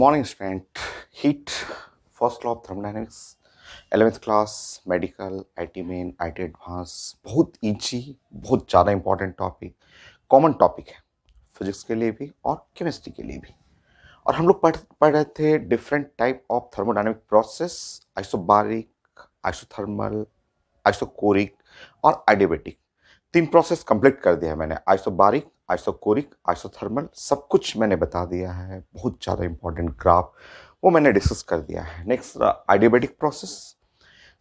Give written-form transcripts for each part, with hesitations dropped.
Morning student heat first law of thermodynamics 11th class medical IT main IT advance बहुत easy बहुत ज़्यादा important topic common topic है physics के लिए भी और केमिस्ट्री के लिए भी। और हम लोग पढ़ रहे थे different type of thermodynamic process, isobaric, isothermal, isochoric और एडियाबैटिक। 3 प्रोसेस कंप्लीट कर दिया है मैंने, आइसोबारिक, आइसोकोरिक, आइसोथर्मल, सब कुछ मैंने बता दिया है। बहुत ज़्यादा इंपॉर्टेंट ग्राफ वो मैंने डिस्कस कर दिया है। Next adiabatic process.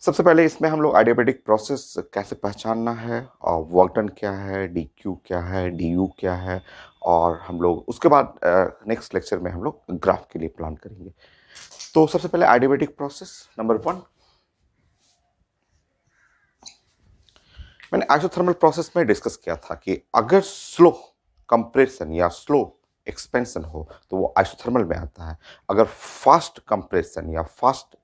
सबसे पहले इसमें हम लोग एडियाबैटिक प्रोसेस कैसे पहचानना है और वर्क डन क्या है, डी क्यू क्या है, डी यू क्या है, और हम लोग उसके बाद नेक्स्ट लेक्चर में हम लोग ग्राफ के लिए प्लान करेंगे। तो सबसे पहले एडियाबैटिक प्रोसेस नंबर 1। मैंने आइसोथर्मल प्रोसेस में डिस्कस किया था कि अगर स्लो कंप्रेशन या स्लो एक्सपेंशन हो तो वो आइसोथर्मल में आता है, अगर फास्ट कंप्रेशन या फास्ट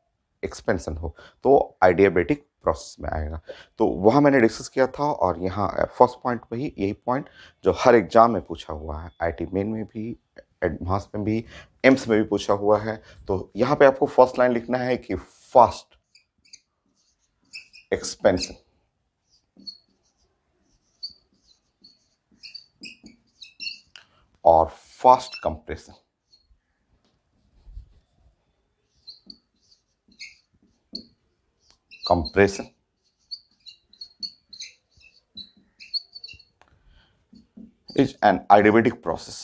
एक्सपेंशन हो तो एडियाबैटिक प्रोसेस में आएगा। तो वहाँ मैंने डिस्कस किया था, और यहाँ फर्स्ट पॉइंट वही यही पॉइंट जो हर एग्जाम में पूछा हुआ है, आईटी मेन में भी, एडवांस में भी, एम्स में भी पूछा हुआ है। तो यहाँ पे आपको फर्स्ट लाइन लिखना है कि फास्ट एक्सपेंशन और fast compression. Compression is an adiabatic process.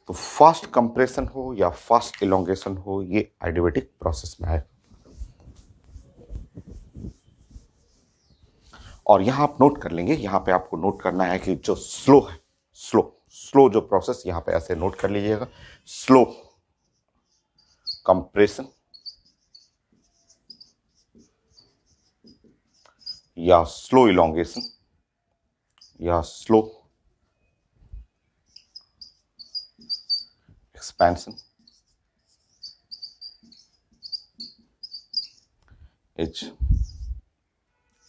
तो फास्ट कंप्रेशन हो या फास्ट इलोंगेशन हो, ये एडियाबैटिक प्रोसेस में है। और यहां आप नोट कर लेंगे, यहां पे आपको नोट करना है कि जो स्लो है, स्लो जो प्रोसेस, यहां पे ऐसे नोट कर लीजिएगा, स्लो कंप्रेशन या स्लो इलोंगेशन या slow expansion is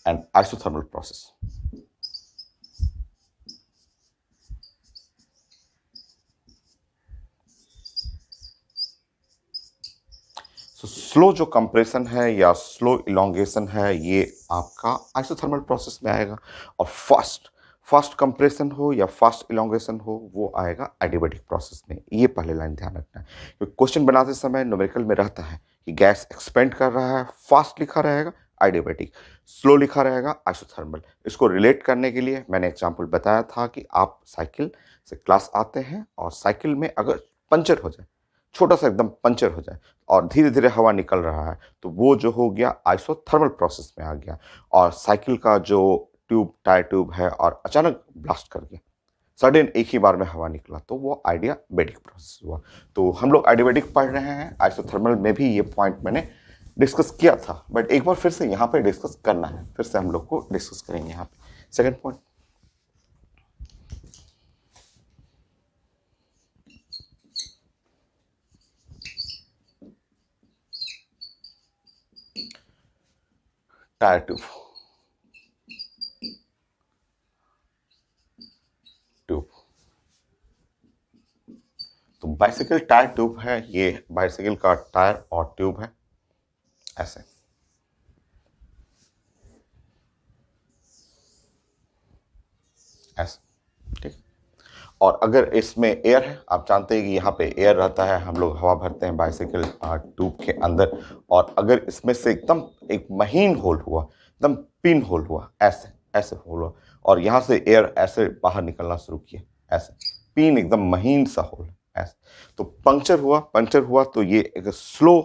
an isothermal process. तो स्लो जो कंप्रेशन है या स्लो इलोंगेशन है, ये आपका आइसोथर्मल प्रोसेस में आएगा। और फास्ट कंप्रेशन हो या फास्ट इलोंगेशन हो, वो आएगा एडियाबैटिक प्रोसेस में। ये पहले लाइन ध्यान रखना है, क्योंकि क्वेश्चन बनाते समय न्यूमेरिकल में रहता है कि गैस एक्सपेंड कर रहा है, फास्ट लिखा रहेगा एडियाबैटिक, स्लो लिखा रहेगा आइसोथर्मल। इसको रिलेट करने के लिए मैंने एग्जाम्पल बताया था कि आप साइकिल से क्लास आते हैं और साइकिल में अगर पंचर हो जाए, छोटा सा एकदम पंचर हो जाए और धीरे धीरे हवा निकल रहा है, तो वो जो हो गया आइसोथर्मल प्रोसेस में आ गया। और साइकिल का जो ट्यूब, टायर ट्यूब है, और अचानक ब्लास्ट कर गया, सडन एक ही बार में हवा निकला, तो वो एडियाबैटिक प्रोसेस हुआ। तो हम लोग एडियाबैटिक पढ़ रहे हैं, आइसोथर्मल में भी ये पॉइंट मैंने डिस्कस किया था, बट एक बार फिर से यहाँ पे डिस्कस करना है, फिर से हम लोग को डिस्कस करेंगे यहाँ पे। Second point, tyre tube. तो बाइसाइकिल टायर ट्यूब है, ये बाइसाइकिल का टायर और ट्यूब है ऐसे। ऐसे, ठीक। और अगर इसमें एयर है, आप जानते हैं कि यहाँ पे एयर रहता है, हम लोग हवा भरते हैं बाइसाइकिल ट्यूब के अंदर, और अगर इसमें से एकदम एक महीन होल हुआ, एकदम पिन होल हुआ, ऐसे ऐसे होल हुआ, और यहाँ से एयर ऐसे बाहर निकलना शुरू किया, ऐसे पिन एकदम महीन सा होल ऐसे, तो पंचर हुआ तो ये एक स्लो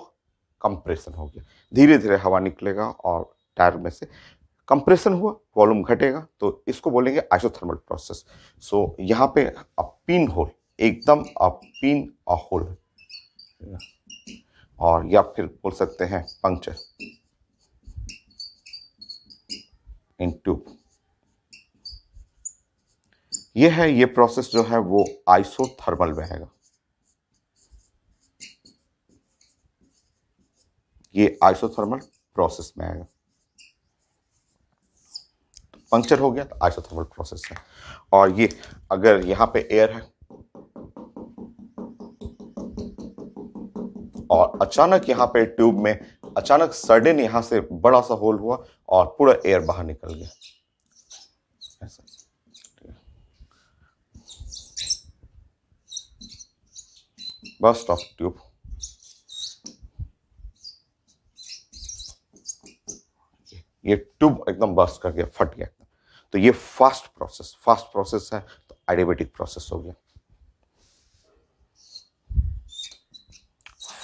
कंप्रेशन हो गया, धीरे धीरे हवा निकलेगा और टायर में से कंप्रेशन हुआ, वॉल्यूम घटेगा, तो इसको बोलेंगे आइसोथर्मल प्रोसेस। सो यहाँ पे अ पिन होल, एकदम अ पिन अ होल, और या फिर बोल सकते हैं पंक्चर इन ट्यूब। ये है, ये प्रोसेस जो है वो आइसोथर्मल में आएगा, ये आइसोथर्मल प्रोसेस में आएगा। पंक्चर हो गया तो आइसोथर्मल प्रोसेस है। और ये अगर यहाँ पे एयर है और अचानक यहाँ पे ट्यूब में अचानक सडन यहाँ से बड़ा सा होल हुआ और पूरा एयर बाहर निकल गया, ऐसा। बर्स्ट ऑफ ट्यूब, ये ट्यूब एकदम बर्स्ट कर गया, फट गया। तो ये फास्ट प्रोसेस है, तो एडियाबेटिक प्रोसेस हो गया।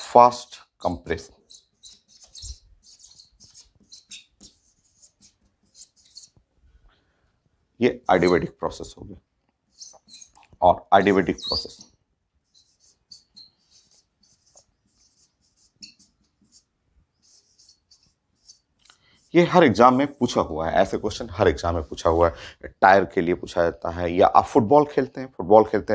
फास्ट कंप्रेशन, ये एडियाबेटिक प्रोसेस हो गया। और एडियाबेटिक प्रोसेस ये हर एग्जाम में पूछा हुआ है, ऐसे क्वेश्चन हर एग्जाम में पूछा हुआ है। टायर के लिए पूछा जाता है, या आप फुटबॉल खेलते हैं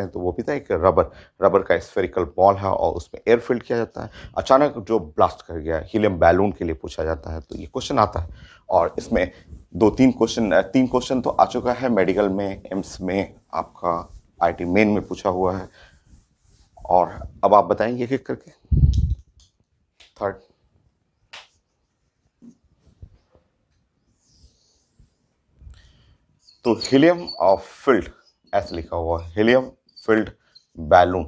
तो वो भी था एक रबर का स्फेरिकल बॉल है और उसमें एयर फिल्ड किया जाता है, अचानक जो ब्लास्ट कर गया। हीलियम बैलून के लिए पूछा जाता है, तो ये क्वेश्चन आता है। और इसमें तीन क्वेश्चन तो आ चुका है मेडिकल में, एम्स में, आपका IT मेन में पूछा हुआ है। और अब आप बताएंगे एक करके। थर्ड, तो हीलियम ऑफ फिल्ड ऐसे लिखा हुआ है, helium filled balloon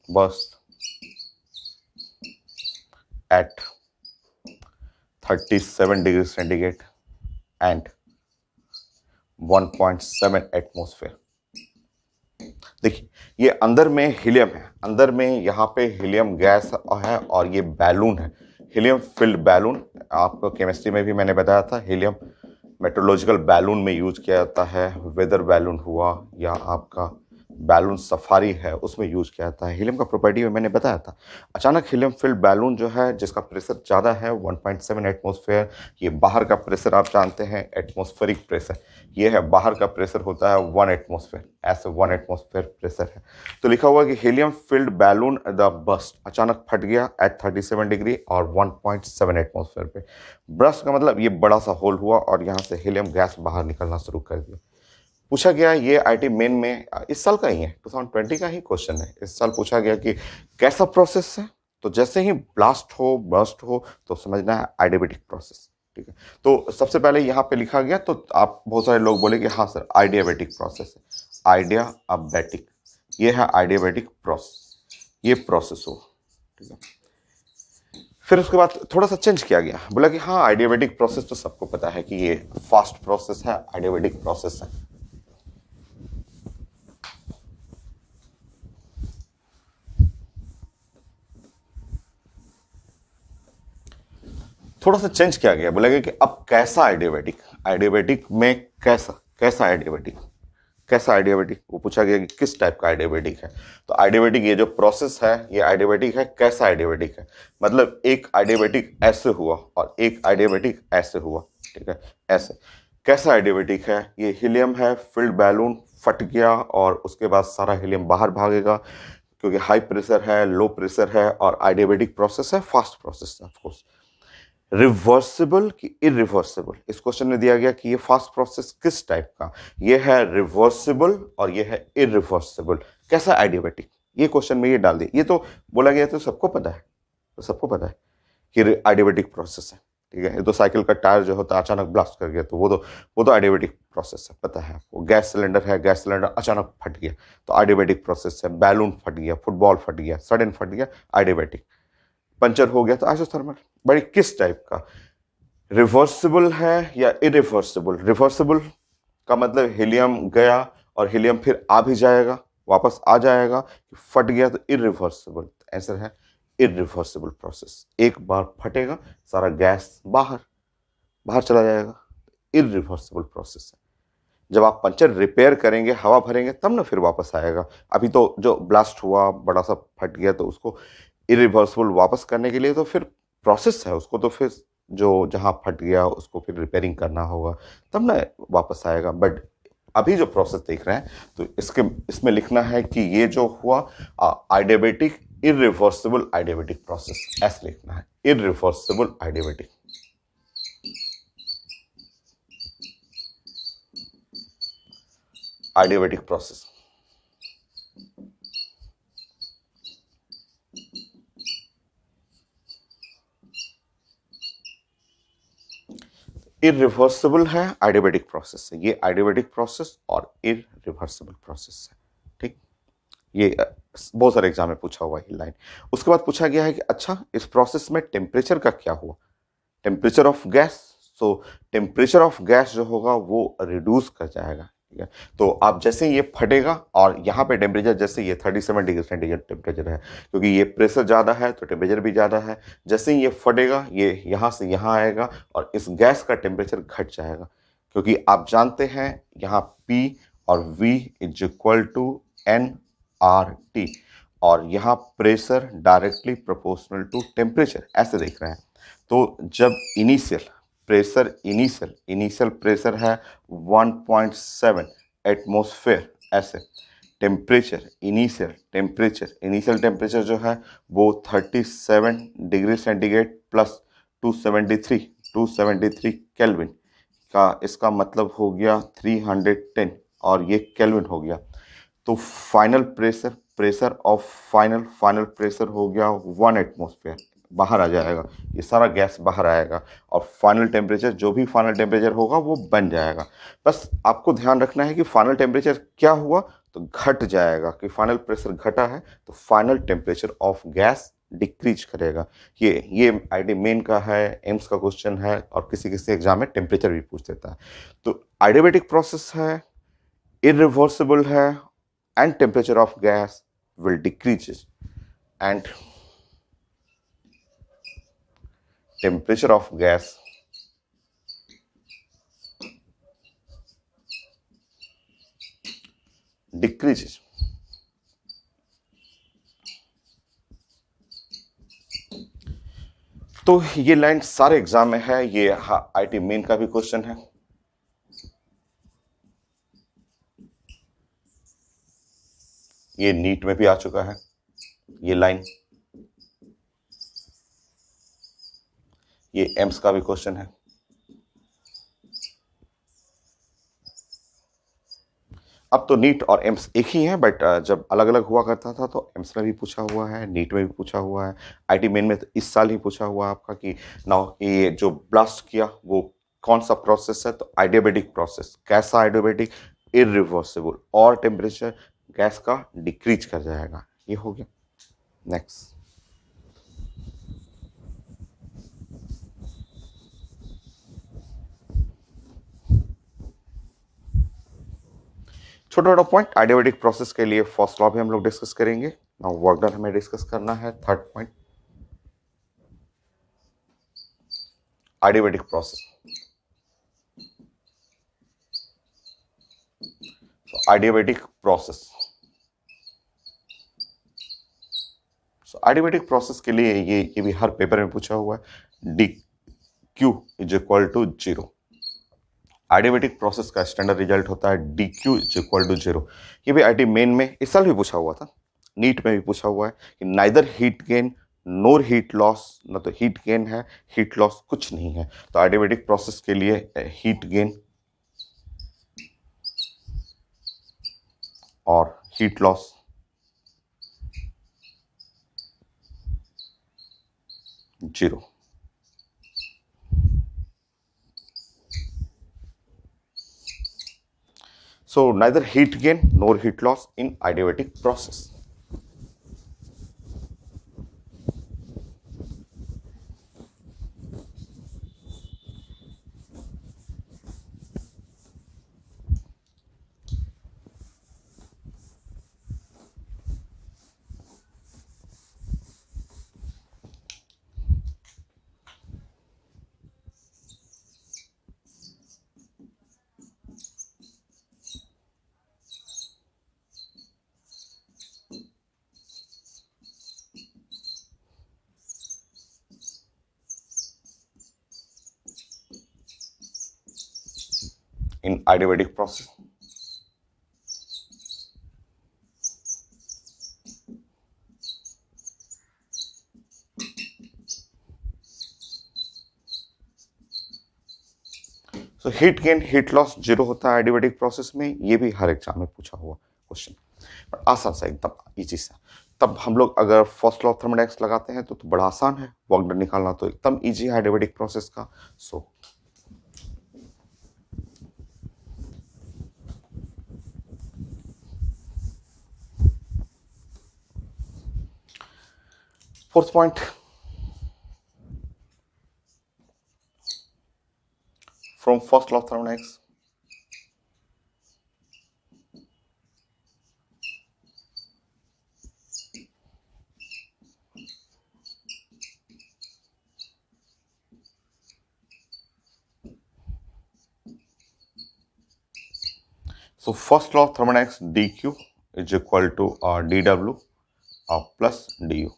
burst at 37 degree centigrade and 1.7 atmosphere. देखिए, ये अंदर में हीलियम है, अंदर में यहाँ पे हीलियम गैस है और ये बैलून है, हीलियम फिल्ड बैलून। आपको केमिस्ट्री में भी मैंने बताया था, हीलियम मेट्रोलॉजिकल बैलून में यूज किया जाता है। वेदर बैलून हुआ या आपका बैलून सफारी है, उसमें यूज किया जाता है। हीलियम का प्रॉपर्टी में मैंने बताया था। अचानक हीलियम फिल्ड बैलून जो है, जिसका प्रेशर ज़्यादा है 1.7 एटमॉस्फेयर, ये बाहर का प्रेशर आप जानते हैं एटमॉस्फेरिक प्रेशर, ये है बाहर का प्रेशर होता है 1 एटमॉस्फेयर, ऐसे 1 एटमॉस्फेयर प्रेशर है। तो लिखा हुआ कि helium filled balloon the burst, अचानक फट गया एट 37 डिग्री और 1.7 एटमॉस्फेयर पे। बस्ट का मतलब ये बड़ा सा होल हुआ और यहाँ से हीलियम गैस बाहर निकलना शुरू कर दिया। पूछा गया, ये IT मेन में इस साल का ही है, 2020 का ही क्वेश्चन है। इस साल पूछा गया कि कैसा प्रोसेस है, तो जैसे ही ब्लास्ट हो, बर्स्ट हो, तो समझना है एडियाबेटिक प्रोसेस। ठीक है, तो सबसे पहले यहाँ पे लिखा गया, तो आप बहुत सारे लोग बोले कि हाँ सर एडियाबेटिक प्रोसेस है, आइडियाबेटिक, ये है एडियाबेटिक प्रोसेस, ये प्रोसेस हो। ठीक है, फिर उसके बाद थोड़ा सा चेंज किया गया, बोला कि हाँ एडियाबेटिक प्रोसेस तो सबको पता है कि ये फास्ट प्रोसेस है, एडियाबेटिक प्रोसेस है। थोड़ा सा चेंज किया गया, बोला गया कि अब कैसा एडियाबेटिक, एडियाबेटिक में कैसा एडियाबेटिक, वो पूछा गया कि किस टाइप का एडियाबेटिक है। तो एडियाबेटिक, ये जो प्रोसेस है ये एडियाबेटिक है, कैसा एडियाबेटिक है, मतलब एक एडियाबेटिक ऐसे हुआ और एक एडियाबेटिक ऐसे हुआ। ठीक है, ऐसे कैसा एडियाबेटिक है, ये हीलियम है, फिल्ड बैलून फट गया और उसके बाद सारा हीलियम बाहर भागेगा, क्योंकि हाई प्रेशर है, लो प्रेशर है, और एडियाबेटिक प्रोसेस है, फास्ट प्रोसेस है ऑफकोर्स। रिवर्सिबल कि इरिवर्सिबल, इस क्वेश्चन में दिया गया कि ये फास्ट प्रोसेस किस टाइप का, ये है रिवर्सिबल और ये है इरिवर्सिबल। कैसा एडियाबेटिक, ये क्वेश्चन में ये डाल दिया। ये तो बोला गया तो सबको पता है, कि एडियाबेटिक प्रोसेस है। ठीक है, ये तो साइकिल का टायर जो होता है अचानक ब्लास्ट कर गया, तो वो तो एडियाबेटिक प्रोसेस है, पता है आपको। गैस सिलेंडर है, गैस सिलेंडर अचानक फट गया तो एडियाबेटिक प्रोसेस है। बैलून फट गया, फुटबॉल फट गया, सडन फट गया, एडियाबेटिक। पंचर हो गया तो आइसोथर्मल। बड़ी किस टाइप का, रिवर्सिबल है या इरिवर्सिबल। रिवर्सिबल का मतलब हीलियम गया और हीलियम फिर आ भी जाएगा, वापस आ जाएगा। फट गया तो इरिवर्सिबल, आंसर है इरिवर्सिबल प्रोसेस। एक बार फटेगा सारा गैस बाहर चला जाएगा, इरिवर्सिबल प्रोसेस है। जब आप पंचर रिपेयर करेंगे, हवा भरेंगे, तब ना फिर वापस आएगा। अभी तो जो ब्लास्ट हुआ, बड़ा सा फट गया, तो उसको इरिवर्सिबल वापस करने के लिए तो फिर प्रोसेस है, उसको तो फिर जो जहाँ फट गया उसको फिर रिपेयरिंग करना होगा, तब ना वापस आएगा। बट अभी जो प्रोसेस देख रहे हैं, तो इसमें लिखना है कि ये जो हुआ एडियाबेटिक इरिवर्सिबल एडियाबेटिक प्रोसेस, ऐसे लिखना है, irreversible adiabatic. adiabatic process. Irreversible है adiabatic प्रोसेस है, ये adiabatic प्रोसेस और इरिवर्सिबल प्रोसेस है। ठीक, ये बहुत सारे एग्जाम में पूछा हुआ है लाइन। उसके बाद पूछा गया है कि अच्छा इस प्रोसेस में टेम्परेचर का क्या हुआ, temperature of gas. So temperature of gas जो होगा वो रिड्यूस कर जाएगा। ठीक है, तो आप जैसे ये फटेगा और यहाँ पे टेम्परेचर जैसे ये 37 डिग्री सेंटीग्रेड टेम्परेचर है, क्योंकि ये प्रेशर ज़्यादा है तो टेम्परेचर भी ज़्यादा है। जैसे ही ये फटेगा ये यहाँ से यहाँ आएगा और इस गैस का टेम्परेचर घट जाएगा, क्योंकि आप जानते हैं यहाँ P और V is equal to nRT, और यहाँ pressure directly proportional to temperature, ऐसे देख रहे हैं। तो जब इनिशियल प्रेशर है 1.7 एटमॉस्फेयर, ऐसे इनिशियल टेम्परेचर जो है वो 37 डिग्री सेंटीग्रेड प्लस 273 केल्विन का, इसका मतलब हो गया 310 और ये केल्विन हो गया। तो फाइनल प्रेशर हो गया 1 एटमॉस्फेयर, बाहर आ जाएगा, ये सारा गैस बाहर आएगा और फाइनल टेम्परेचर जो भी फाइनल टेम्परेचर होगा वो बन जाएगा। बस आपको ध्यान रखना है कि फाइनल टेम्परेचर क्या हुआ, तो घट जाएगा, कि फाइनल प्रेशर घटा है तो final temperature of gas decrease करेगा। ये आईडी मेन का है, एम्स का क्वेश्चन है और किसी किसी एग्जाम में टेम्परेचर भी पूछ देता है। तो आइडियाबैटिक प्रोसेस है, irreversible है, and temperature of gas will decreases, and temperature of gas decreases। तो ये लाइन सारे एग्जाम में है, ये आईटी मेन का भी क्वेश्चन है। ये नीट में भी आ चुका है ये लाइन, ये एम्स का भी क्वेश्चन है। अब तो नीट और एम्स एक ही हैं, बट जब अलग अलग हुआ करता था तो एम्स में भी पूछा हुआ है, नीट में भी पूछा हुआ है, आईटी मेन में तो इस साल ही पूछा हुआ है आपका कि नाउ ये जो ब्लास्ट किया वो कौन सा प्रोसेस है, तो आइडियाबैटिक प्रोसेस। कैसा आइडियाबैटिक? इरिवर्सिबल, और टेम्परेचर गैस का डिक्रीज कर जाएगा। ये हो गया। नेक्स्ट, छोटा छोटा पॉइंट आइडियाबैटिक प्रोसेस के लिए फर्स्ट लॉ भी हम लोग डिस्कस करेंगे। नाउ वर्क डन हमें डिस्कस करना है third point, adiabatic process। So adiabatic process, so adiabatic process के लिए ये भी हर पेपर में पूछा हुआ है, D Q is equal to 0। adiabatic process का स्टैंडर्ड रिजल्ट होता है D Q is equal to 0। ये भी आईटी मेन में इस साल भी पूछा हुआ था, नीट में भी पूछा हुआ है कि नाइदर हीट गेन नोर हीट लॉस, ना तो हीट गेन है हीट लॉस कुछ नहीं है। तो adiabatic प्रोसेस के लिए हीट गेन और heat loss zero. So neither heat gain nor heat loss in adiabatic process. In adiabatic process, so heat gain heat loss zero होता है एडियाबेटिक प्रोसेस में, ये भी हर एग्जाम में पूछा हुआ क्वेश्चन, आसान सा एकदम इजी सा। तब हम लोग अगर फर्स्ट लॉ ऑफ थर्मोडायनेमिक्स लगाते हैं तो बड़ा आसान है, वर्क डन निकालना तो एकदम इजी है एडियाबेटिक प्रोसेस का। So fourth point, from first law of thermodynamics, so first law of thermodynamics dq is equal to dw plus du,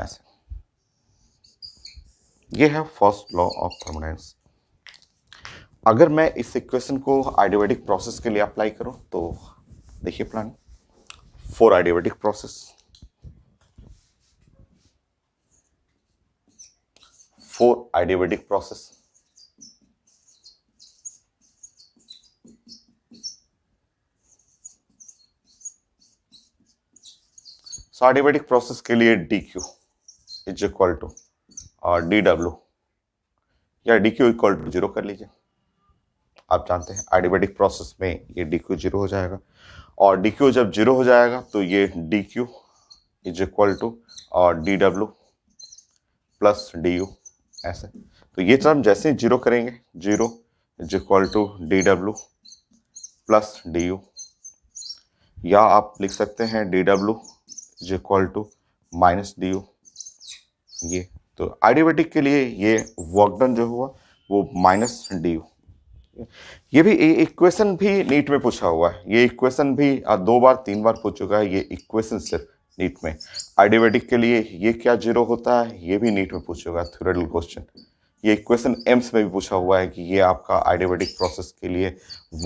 ऐसे ये है फर्स्ट लॉ ऑफ थर्मोडायनेमिक्स। अगर मैं इस इक्वेशन को एडियाबेटिक प्रोसेस के लिए अप्लाई करूं तो देखिए plan, for adiabatic process, for adiabatic process so adiabatic process के लिए dq is equal to dw या dq इक्वल टू जीरो कर लीजिए। आप जानते हैं एडियाबेटिक प्रोसेस में ये dq जीरो हो जाएगा, और dq जब जीरो हो जाएगा तो ये dq is equal to dw plus du, ऐसे। तो ये टर्म जैसे ही जीरो करेंगे, zero is equal to dw plus du, या आप लिख सकते हैं dw is equal to minus du। ये तो एडियाबेटिक के लिए ये वर्क डन जो हुआ वो माइनस du। ये भी इक्वेशन भी नीट में पूछा हुआ है, ये इक्वेशन भी 2 बार 3 बार पूछ चुका है, ये इक्वेशन सिर्फ नीट में। एडियाबेटिक के लिए ये क्या जीरो होता है, ये भी नीट में पूछा हुआ है, थ्योरेटिकल क्वेश्चन। ये इक्वेशन एम्स में भी पूछा हुआ है कि ये आपका एडियाबेटिक प्रोसेस के लिए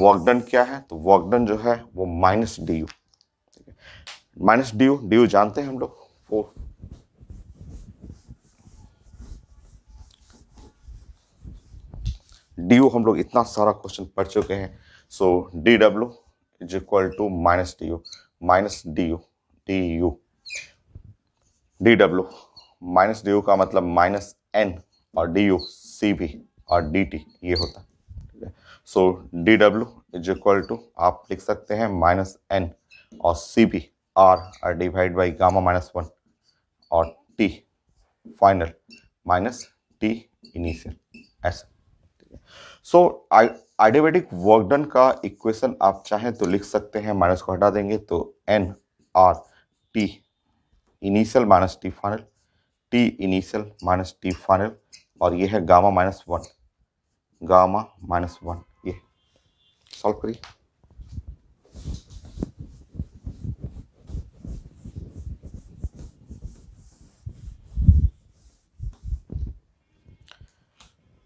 वर्क डन क्या है, तो वर्क डन जो है वो माइनस du, माइनस du जानते हैं हम लोग, 4 du हम लोग इतना सारा क्वेश्चन पढ़ चुके हैं। So dw is equal to minus du dw minus du का मतलब माइनस n, और du cv और dt ये होता है। सो dw इज इक्वल टू आप लिख सकते हैं माइनस n और cv r divide by gamma minus 1 और t final minus t initial, ऐसा। सो एडियाबेटिक वर्क डन का इक्वेशन आप चाहें तो लिख सकते हैं, माइनस को हटा देंगे तो n r t initial minus t final, t initial minus t final, और ये है गामा माइनस 1, गामा माइनस 1। ये सॉल्व करिए।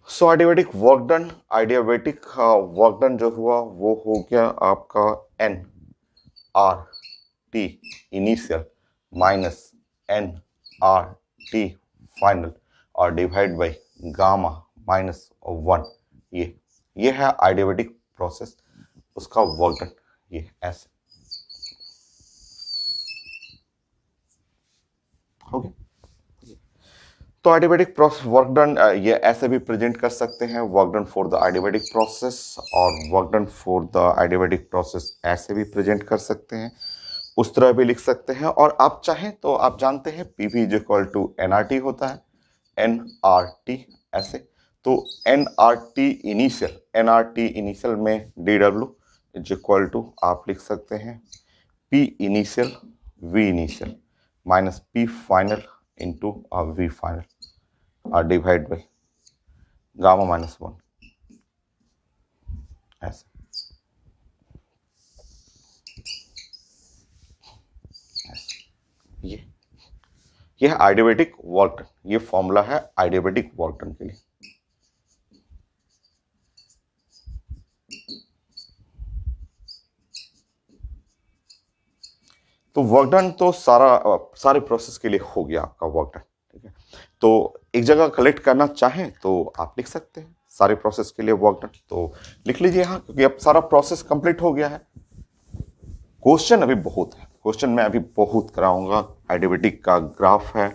सो एडियाबेटिक वर्क डन जो हुआ वो हो गया आपका n r t initial minus n r t final और डिवाइड बाई गामा माइनस 1। ये है एडियाबेटिक प्रोसेस, उसका वर्क डन ये ऐसे हो गया। तो एडियाबेटिक प्रोसेस वर्क डन ये ऐसे भी प्रेजेंट कर सकते हैं, work done for the adiabatic process, और work done for the adiabatic process ऐसे भी प्रेजेंट कर सकते हैं, उस तरह भी लिख सकते हैं। और आप चाहें तो आप जानते हैं PV is equal to nRT होता है, nRT ऐसे। तो nRT इनिशियल में dw इज इक्वल टू आप लिख सकते हैं P initial V initial minus P final into V final और डिवाइड बाई गामा माइनस 1, ऐसे। ये है एडियाबेटिक वर्क डन, ये फॉर्मूला है एडियाबेटिक वर्क डन के लिए। तो वर्क डन तो सारे प्रोसेस के लिए हो गया आपका वर्क डन, ठीक है। तो एक जगह कलेक्ट करना चाहें तो आप लिख सकते हैं सारे प्रोसेस के लिए वर्क डन। तो लिख लीजिए यहाँ, क्योंकि अब सारा प्रोसेस कंप्लीट हो गया है। क्वेश्चन अभी बहुत है, क्वेश्चन मैं अभी बहुत कराऊंगा। एडियाबेटिक का ग्राफ है,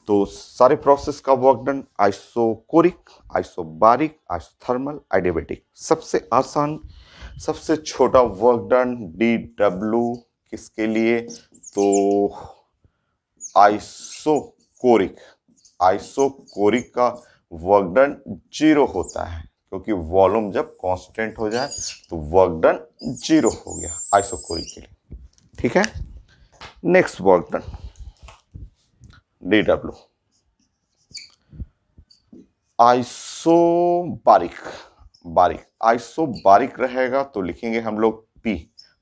तो सारे प्रोसेस का work done, isochoric, isobaric, isothermal, adiabatic. सबसे आसान, सबसे छोटा वर्क डन DW किसके लिए? तो आइसोकोरिक, आइसोकोरिक का वर्क डन 0 होता है, क्योंकि वॉल्यूम जब कांस्टेंट हो जाए तो वर्क डन 0 हो गया आइसोकोरिक के लिए। ठीक है, next work done DW। Isobaric, baric, isobaric रहेगा तो लिखेंगे हम लोग P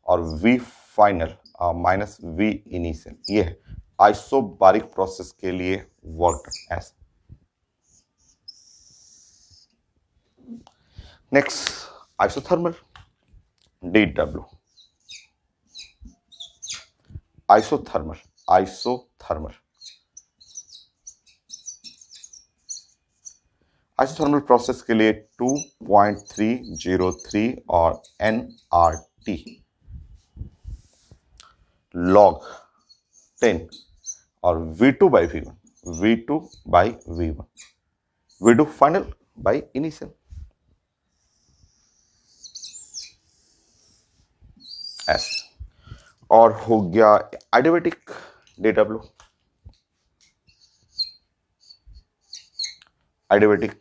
और V final minus V initial. ये है आइसोबारिक प्रोसेस के लिए वर्क डन ऐसे। Next isothermal DW। Isothermal, isothermal, isothermal process के लिए 2.303 और nRT log 10 और V2 by V1, V2 by V1, V2 final by initial ऐसे। और हो गया एडियाबेटिक DW। एडियाबेटिक,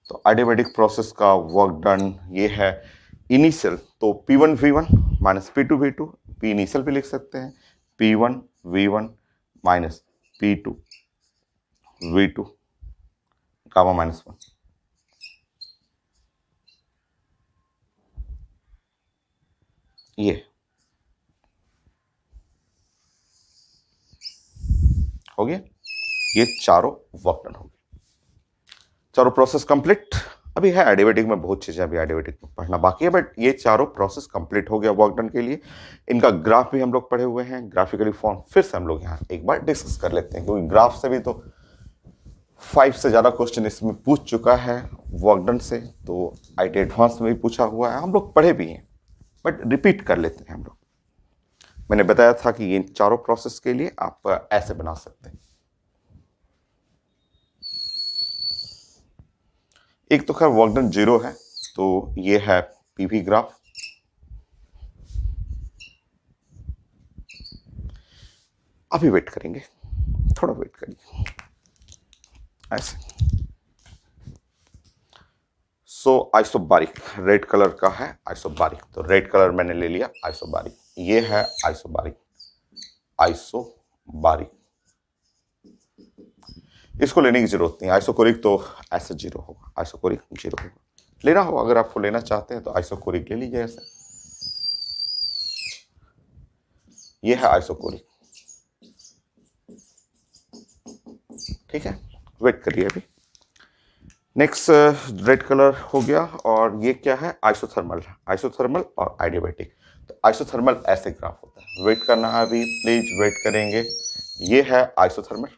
तो एडियाबेटिक प्रोसेस का वर्क डन ये है इनिशियल, तो P1 V1 minus P2 V2, P initial भी लिख सकते हैं, P1 V1 minus P2 V2 gamma minus 1। ये हो गया, ये चारों वर्क डन हो गए, चारों प्रोसेस कंप्लीट। अभी है एडियाबेटिक में बहुत चीजें अभी एडियाबेटिक में पढ़ना बाकी है, बट ये चारों प्रोसेस कंप्लीट हो गया वर्क डन के लिए। इनका ग्राफ भी हम लोग पढ़े हुए हैं, ग्राफिकली फॉर्म फिर से हम लोग यहाँ एक बार डिस्कस कर लेते हैं, क्योंकि ग्राफ से भी तो 5 से ज्यादा क्वेश्चन इसमें पूछ चुका है वर्क डन से, तो IT एडवांस में भी पूछा हुआ है, हम लोग पढ़े भी हैं, बट रिपीट कर लेते हैं हम लोग। मैंने बताया था कि ये चारों प्रोसेस के लिए आप ऐसे बना सकते हैं। एक तो खैर वर्क डन 0 है, तो ये है PV ग्राफ। अभी वेट करेंगे, थोड़ा वेट करिए ऐसे। सो आइसोबारिक रेड कलर का है, आइसोबारिक, तो रेड कलर मैंने ले लिया आइसोबारिक। ये है आइसोबारिक, आइसोबारिक, इसको लेने की जरूरत नहीं, आइसोकोरिक तो ऐसे 0 होगा, आइसोकोरिक 0 होगा। लेना हो, अगर आपको लेना चाहते हैं तो आइसोकोरिक ले लीजिए ऐसे। ये है आइसोकोरिक, ठीक है, वेट करिए अभी। नेक्स्ट रेड कलर हो गया, और ये क्या है? आइसोथर्मल, आइसोथर्मल और एडियाबेटिक। तो आइसोथर्मल ऐसे ग्राफ होता है, वेट करना है अभी, प्लीज वेट करेंगे। ये है आइसोथर्मल,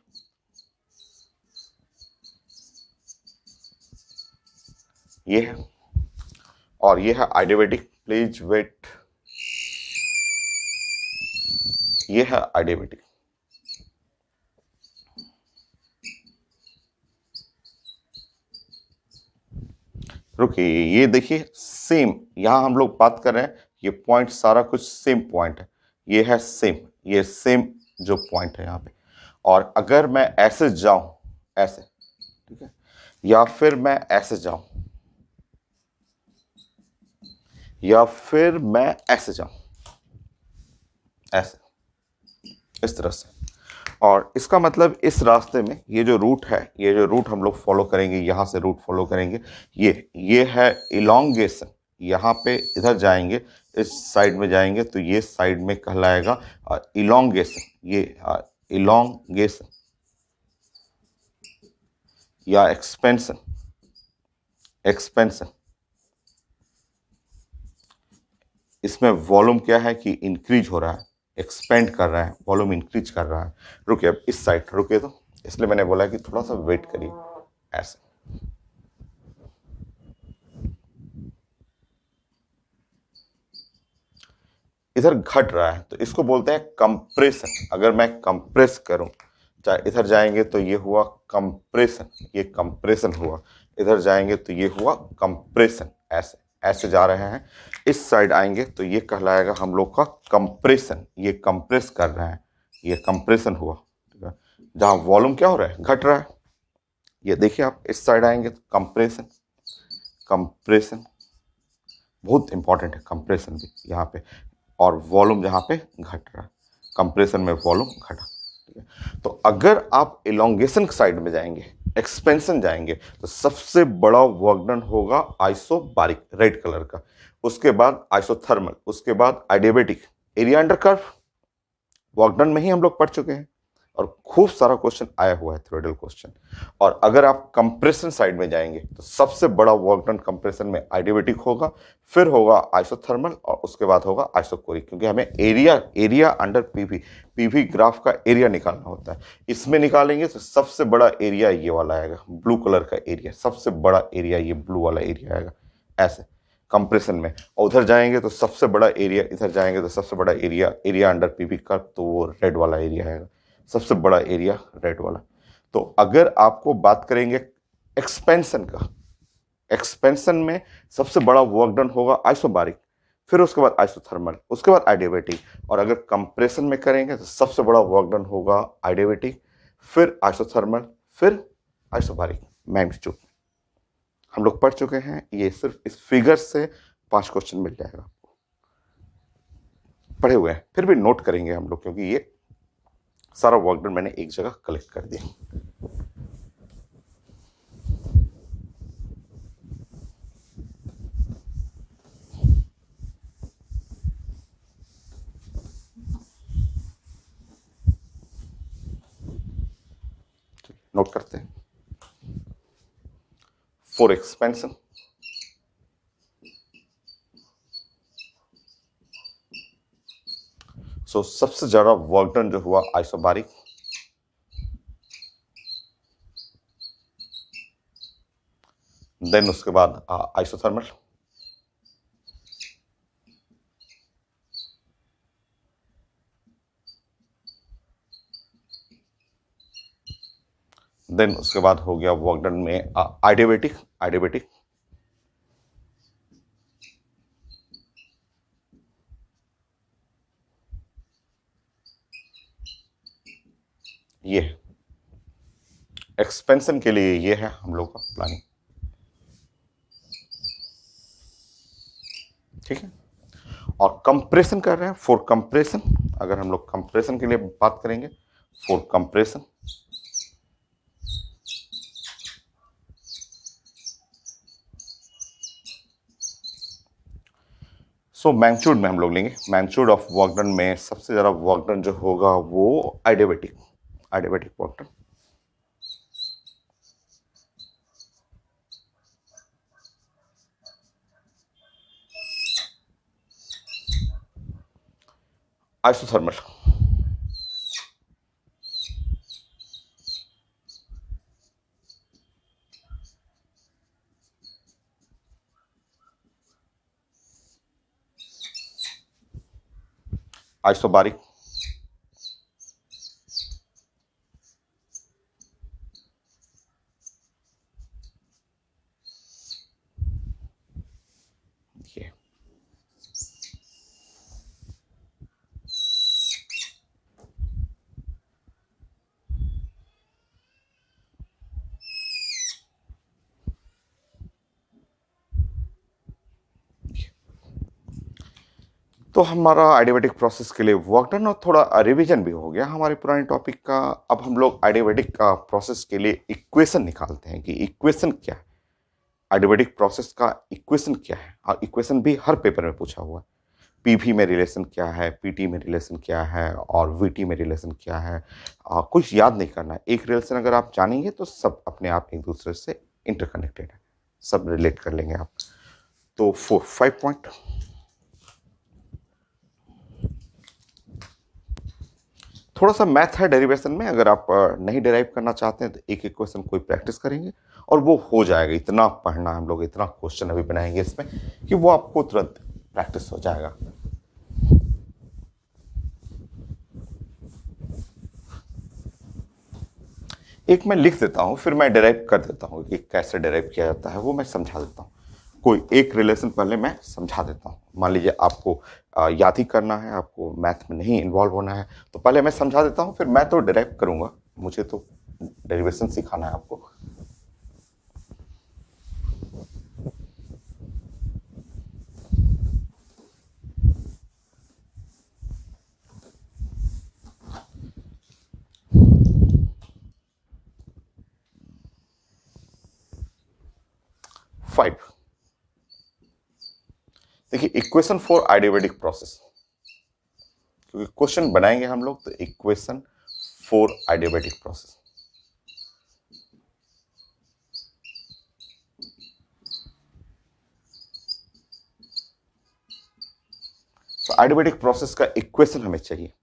ये है, और ये है एडियाबेटिक, प्लीज वेट। ये है एडियाबेटिक, रुकिए, ये देखिए सेम, यहां हम लोग बात कर रहे हैं, ये पॉइंट सारा कुछ सेम पॉइंट है, ये है सेम, ये सेम जो पॉइंट है यहाँ पे। और अगर मैं ऐसे जाऊं ऐसे, ठीक है, या फिर मैं ऐसे जाऊं, या फिर मैं ऐसे जाऊं ऐसे, इस तरह से, और इसका मतलब इस रास्ते में ये जो रूट है, ये जो रूट हम लोग फॉलो करेंगे, यहां से रूट फॉलो करेंगे, ये है इलॉन्गेशन। यहाँ पे इधर जाएंगे, इस साइड में जाएंगे, तो ये साइड में कहलाएगा इलॉन्गेशन, ये इलॉन्गेशन या एक्सपेंशन, एक्सपेंशन। इसमें वॉल्यूम क्या है कि इंक्रीज हो रहा है, एक्सपेंड कर रहा है, वॉल्यूम इंक्रीज कर रहा है। रुकिए, अब इस साइड रुकिए, तो इसलिए मैंने बोला कि थोड़ा सा वेट करिए। ऐसे। इधर घट रहा है तो इसको बोलते हैं कंप्रेशन। अगर मैं कंप्रेस करूं, चाहे इधर जाएंगे तो ये हुआ कंप्रेशन, ये कंप्रेशन हुआ, इधर जाएंगे तो ये हुआ कंप्रेशन, ऐसे ऐसे जा रहे हैं। इस साइड आएंगे तो ये कहलाएगा हम लोग का कंप्रेशन, ये कंप्रेस कर रहे हैं, ये कंप्रेशन हुआ। ठीक है, जहां वॉल्यूम क्या हो रहा है, घट रहा है। ये देखिए आप इस साइड आएंगे तो कंप्रेशन, कंप्रेशन बहुत इंपॉर्टेंट है, कंप्रेशन भी यहाँ पे, और वॉल्यूम जहाँ पे घट रहा है, कंप्रेशन में वॉल्यूम घटा। ठीक है, तो अगर आप इलोंगेशन साइड में जाएंगे, एक्सपेंशन जाएंगे, तो सबसे बड़ा वर्क डन होगा आइसोबारिक, रेड कलर का, उसके बाद आइसोथर्मल, उसके बाद adiabatic. Area under curve work done में ही हम लोग पढ़ चुके हैं, और खूब सारा क्वेश्चन आया हुआ है, थ्योरेटिकल क्वेश्चन। और अगर आप कंप्रेशन साइड में जाएंगे तो सबसे बड़ा वर्क डन कंप्रेशन में आइडियाबैटिक होगा, फिर होगा आइसोथर्मल, और उसके बाद होगा आइसोकोरिक, क्योंकि हमें एरिया अंडर पीवी ग्राफ का एरिया निकालना होता है। इसमें निकालेंगे तो सबसे बड़ा एरिया ये वाला आएगा, ब्लू कलर का एरिया, सबसे बड़ा एरिया ये ब्लू वाला एरिया आएगा, ऐसे कंप्रेशन में। और उधर जाएंगे तो सबसे बड़ा एरिया, इधर जाएंगे तो सबसे बड़ा एरिया अंडर पीवी का, तो वो रेड वाला एरिया आएगा, सबसे बड़ा एरिया रेड वाला। तो अगर आपको बात करेंगे एक्सपेंशन का, एक्सपेंशन में सबसे बड़ा वर्क डन होगा आइसोबारिक, फिर उसके बाद आइसोथर्मल, उसके बाद आइडियाबैटिक। और अगर कंप्रेशन में करेंगे तो सबसे बड़ा वर्क डन होगा आइडियाबैटिक, फिर आइसोथर्मल, फिर आइसोबारिक। मैग्नीट्यूड हम लोग पढ़ चुके हैं, ये सिर्फ इस फिगर से 5 क्वेश्चन मिल जाएगा आपको, पढ़े हुए हैं, फिर भी नोट करेंगे हम लोग, क्योंकि ये सारा वर्क डन मैंने एक जगह कलेक्ट कर दिया। नोट करते हैं। फॉर एक्सपेंशन, सो सबसे ज्यादा वर्क डन जो हुआ आइसोबारिक, देन उसके बाद आइसोथर्मल, देन उसके बाद हो गया वर्क डन में आइडियाबैटिक, ये एक्सपेंशन के लिए ये है हम लोग का प्लानिंग। ठीक है, और कंप्रेशन कर रहे हैं, फॉर कंप्रेशन, अगर हम लोग कंप्रेशन के लिए बात करेंगे, फॉर कंप्रेशन, सो मैग्नीट्यूड में हम लोग लेंगे, मैग्नीट्यूड ऑफ वर्क डन में सबसे ज्यादा वर्क डन जो होगा वो आइडियाबैटिक वर्क डन। आइसोथर्मल, आइसोबारिक, ये तो हमारा आइडियाबैटिक प्रोसेस के लिए वर्क डन, और थोड़ा रिवीजन भी हो गया हमारे पुराने टॉपिक का। अब हम लोग आइडियाबैटिक का प्रोसेस के लिए इक्वेशन निकालते हैं कि इक्वेशन क्या है, आइडियाबैटिक प्रोसेस का इक्वेशन क्या है। और इक्वेशन भी हर पेपर में पूछा हुआ है, पीवी में रिलेशन क्या है, पीटी में रिलेशन क्या है, और वीटी में रिलेशन क्या है। कुछ याद नहीं करना है, एक रिलेशन अगर आप जानेंगे तो सब अपने आप एक दूसरे से इंटरकनेक्टेड है, सब रिलेट कर लेंगे आप। तो 5 पॉइंट, थोड़ा सा मैथ है डेरिवेशन में, अगर आप नहीं डेराइव करना चाहते हैं तो एक इक्वेशन कोई प्रैक्टिस करेंगे और वो हो जाएगा। इतना पढ़ना हम लोग, इतना क्वेश्चन अभी बनाएंगे इसमें कि वो आपको तुरंत प्रैक्टिस हो जाएगा। एक मैं लिख देता हूं, फिर मैं डेराइव कर देता हूं कि कैसे डेराइव किया जाता है, वो मैं समझा देता हूं। कोई एक रिलेशन पहले मैं समझा देता हूं। मान लीजिए आपको याद ही करना है, आपको मैथ में नहीं इन्वॉल्व होना है, तो पहले मैं समझा देता हूं, फिर मैं तो डेराइव करूंगा, मुझे तो डेरिवेशन सिखाना है आपको। फाइव, देखिए इक्वेशन फॉर आइडियाबैटिक प्रोसेस, क्योंकि क्वेश्चन बनाएंगे हम लोग, तो इक्वेशन फॉर आइडियाबैटिक प्रोसेस। तो आइडियाबैटिक प्रोसेस का इक्वेशन हमें चाहिए।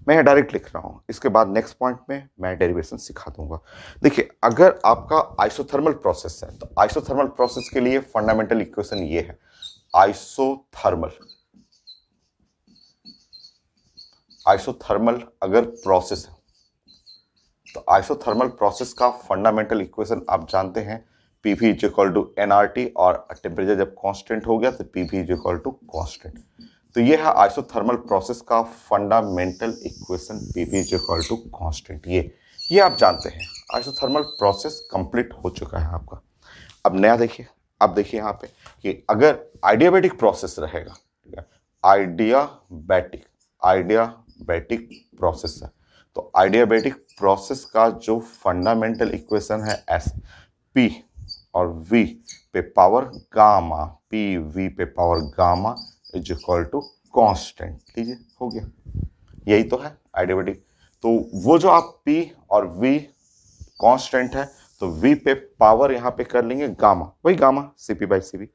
मैं यहाँ डायरेक्ट लिख रहा हूँ, इसके बाद नेक्स्ट पॉइंट में मैं डेरिवेशन सिखा दूंगा। देखिए अगर आपका आइसोथर्मल प्रोसेस है, तो आइसोथर्मल प्रोसेस के लिए फंडामेंटल इक्वेशन ये है, आइसोथर्मल। आइसोथर्मल अगर प्रोसेस है, तो आइसोथर्मल प्रोसेस का फंडामेंटल इक्वेशन आप जानते हैं, PV is equal to NRT, और टेम्परेचर जब कांस्टेंट हो गया तो PV is equal to constant. तो ये है आइसोथर्मल प्रोसेस का fundamental equation, PV is equal to constant. ये आप जानते हैं। आइसोथर्मल प्रोसेस कंप्लीट हो चुका है आपका। अब नया देखिए, अब देखिए यहाँ पे कि अगर आइडियाबैटिक प्रोसेस रहेगा, ठीक है, आइडियाबैटिक प्रोसेस है, तो आइडियाबैटिक प्रोसेस का जो फंडामेंटल इक्वेशन है एस पी और वी पे पावर गामा, पी वी पे power gamma is equal to constant. लीजिए हो गया, यही तो है आइडियाबैटिक। तो वो जो आप पी और वी कांस्टेंट है, तो वी पे पावर यहां पे कर लेंगे गामा, वही गामा सीपी बाई सीवी,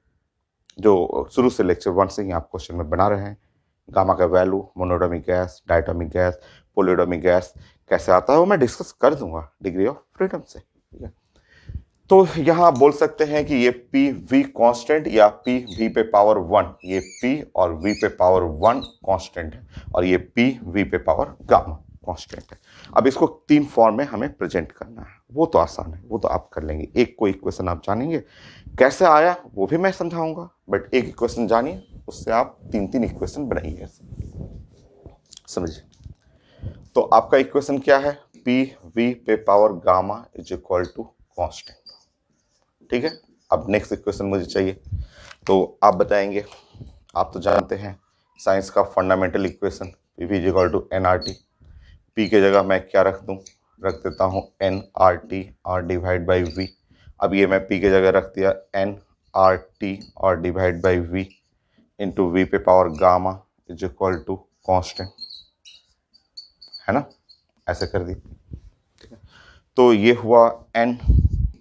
जो शुरू से लेक्चर 1 से ही आप क्वेश्चन में बना रहे हैं। गामा का value monatomic gas, diatomic gas, polyatomic gas कैसे आता है वो मैं डिस्कस कर दूंगा डिग्री ऑफ फ्रीडम से, ठीक है। तो यहां आप बोल सकते हैं कि ये पी वी कांस्टेंट या पी वी पे पावर 1, ये पी और वी पे पावर 1 कांस्टेंट है, और ये पी वी पे पावर गामा कांस्टेंट है। अब इसको 3 फॉर्म में हमें प्रेजेंट करना है, वो तो आसान है, वो तो आप कर लेंगे। एक कोई इक्वेशन आप जानेंगे, कैसे आया वो भी मैं समझाऊंगा, बट एक इक्वेशन जानिए, उससे आप 3 इक्वेशन बनाइए, समझिए। तो आपका इक्वेशन क्या है, पी वी पे power gamma is equal to constant, ठीक है। अब नेक्स्ट इक्वेशन मुझे चाहिए, तो आप बताएंगे। आप तो जानते हैं साइंस का fundamental equation, P V is equal to N R T. P के जगह मैं क्या रख दूं, रख देता हूं एन आर टी और डिवाइड बाई वी। अब ये मैं पी के जगह रख दिया एन आर टी और divide by V into V पे power gamma is equal to constant, है ना, ऐसे कर दी, ठीक है। तो ये हुआ एन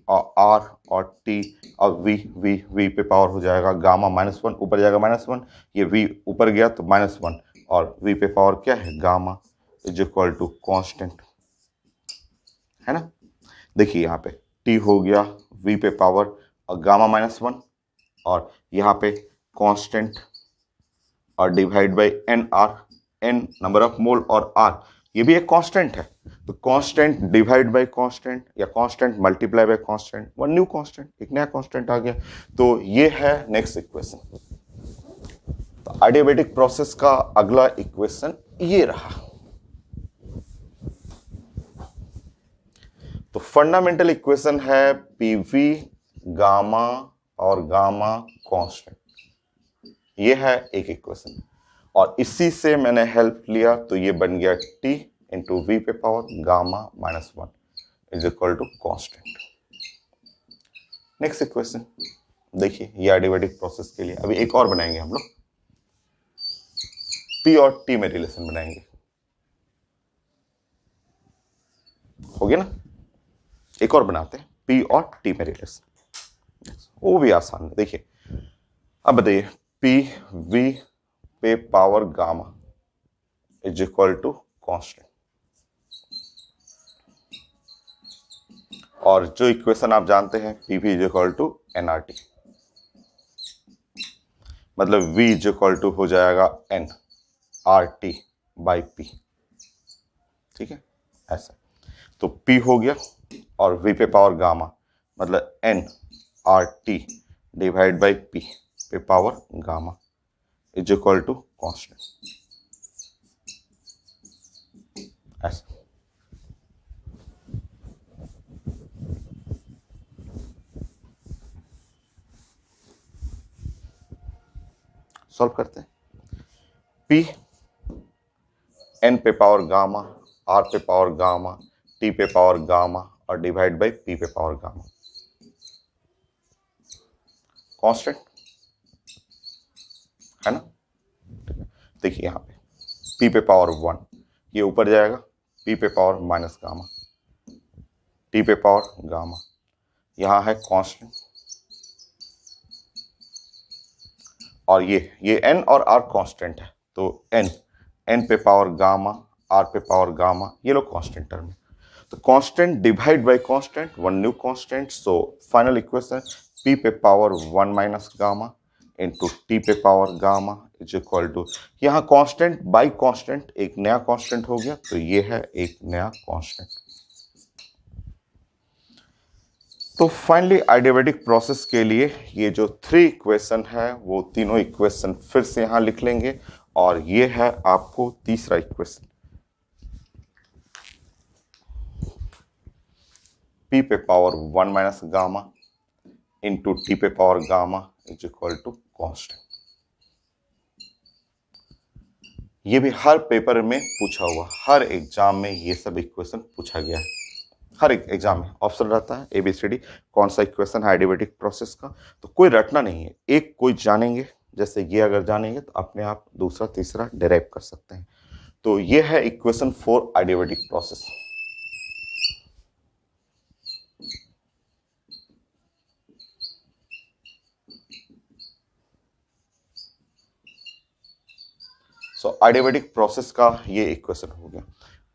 और आर और टी और वी पे पावर हो जाएगा गामा -1, ऊपर जाएगा -1, ये वी ऊपर गया तो -1, और वी पे पावर क्या है gamma is equal to constant, है ना। देखिए यहाँ पे टी हो गया वी पे पावर और गामा -1, और यहाँ पे कांस्टेंट और divide by N R, N number of mole और आर ये भी एक कांस्टेंट है, तो कांस्टेंट डिवाइड बाय कांस्टेंट या constant multiply by constant, one new constant, एक नया कांस्टेंट आ गया। तो ये है नेक्स्ट इक्वेशन। तो एडियाबेटिक प्रोसेस का अगला इक्वेशन ये रहा। तो फंडामेंटल इक्वेशन है पीवी गामा और गामा कांस्टेंट, ये है एक इक्वेशन, और इसी से मैंने हेल्प लिया, तो ये बन गया टी इंटू वी पे power gamma -1 is equal to constant. Next equation देखिए, ये एडियाबेटिक प्रोसेस के लिए अभी एक और बनाएंगे हम लोग, पी और टी में रिलेशन बनाएंगे, हो गया ना। एक और बनाते हैं पी और टी में रिलेशन, वो भी आसान है। देखिए अब बताइए, पी वी पे power gamma is equal to constant, और जो इक्वेशन आप जानते हैं PV is equal to nRT, मतलब V इज इक्वल टू हो जाएगा nRT बाई P, ठीक है ऐसा। तो P हो गया और V पे पावर गामा, मतलब nRT डिवाइड बाई P पे power gamma is equal to constant, ऐसा। सॉल्व करते हैं। P n पे पावर गामा, R पे पावर गामा, T पे पावर गामा और डिवाइड बाई P पे पावर गामा, कांस्टेंट है ना। देखिए यहाँ पे P पे पावर 1, ये ऊपर जाएगा, P पे पावर माइनस गामा, T पे पावर गामा, यहाँ है कांस्टेंट, और ये n और r कांस्टेंट है, तो n पे पावर गामा, r पे पावर गामा, ये लोग कांस्टेंट टर्म है। तो constant divide by constant, one new constant, so final equation p पे power 1 minus gamma into t पे power gamma is equal to, यहाँ कांस्टेंट बाय कांस्टेंट एक नया कांस्टेंट हो गया, तो ये है एक नया कांस्टेंट। तो फाइनली एडियाबेटिक प्रोसेस के लिए ये जो 3 इक्वेशन है वो तीनों इक्वेशन फिर से यहां लिख लेंगे, और ये है आपको तीसरा इक्वेशन, P पे power 1 minus gamma into T पे power gamma is equal to constant. ये भी हर पेपर में पूछा हुआ, हर एग्जाम में ये सब इक्वेशन पूछा गया है, हर एक एग्जाम में ऑप्शन रहता है ABCD कौन सा इक्वेशन है एडियाबेटिक प्रोसेस का, तो कोई रटना नहीं है, एक कोई जानेंगे, जैसे ये अगर जानेंगे तो अपने आप दूसरा तीसरा डिराइव कर सकते हैं। तो ये है equation for adiabatic process. So adiabatic process का ये इक्वेशन हो गया,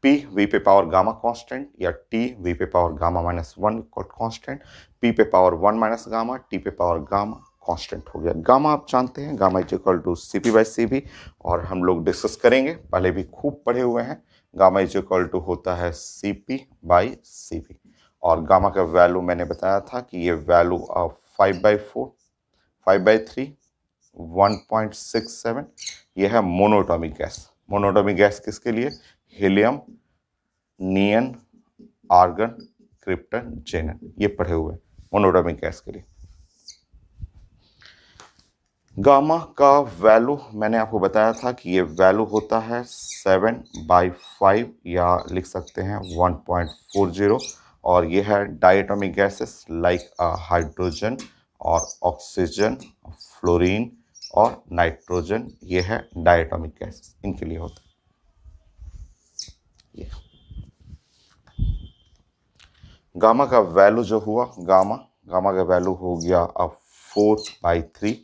P V पे पावर गामा कांस्टेंट या T V पे power gamma minus 1 equal constant, P पे पावर 1 माइनस गामा, T पे पावर गामा कांस्टेंट हो गया। गामा आप जानते हैं, gamma is equal to CP by CV, और हम लोग डिस्कस करेंगे, पहले भी खूब पढ़े हुए हैं। गामा इज इक्वल टू होता है CP बाई CV, और गामा का वैल्यू मैंने बताया था कि ये वैल्यू ऑफ 5/4, 5/3, 1.67, यह है मोनोटॉमिक गैस। मोनोटॉमिक गैस किसके लिए? हीलियम, नियन, आर्गन, क्रिप्टन, जेनन, ये पढ़े हुए मोनोटॉमिक गैस के लिए। गामा का वैल्यू मैंने आपको बताया था कि ये वैल्यू होता है 7/5 या लिख सकते हैं 1.40, और ये है डायटोमिक गैसेस लाइक हाइड्रोजन और ऑक्सीजन, फ्लोरीन और नाइट्रोजन, ये है डायटोमिक गैसेस, इनके लिए होता है ये। गामा का वैल्यू जो हुआ, गामा का वैल्यू हो गया अब 4/3,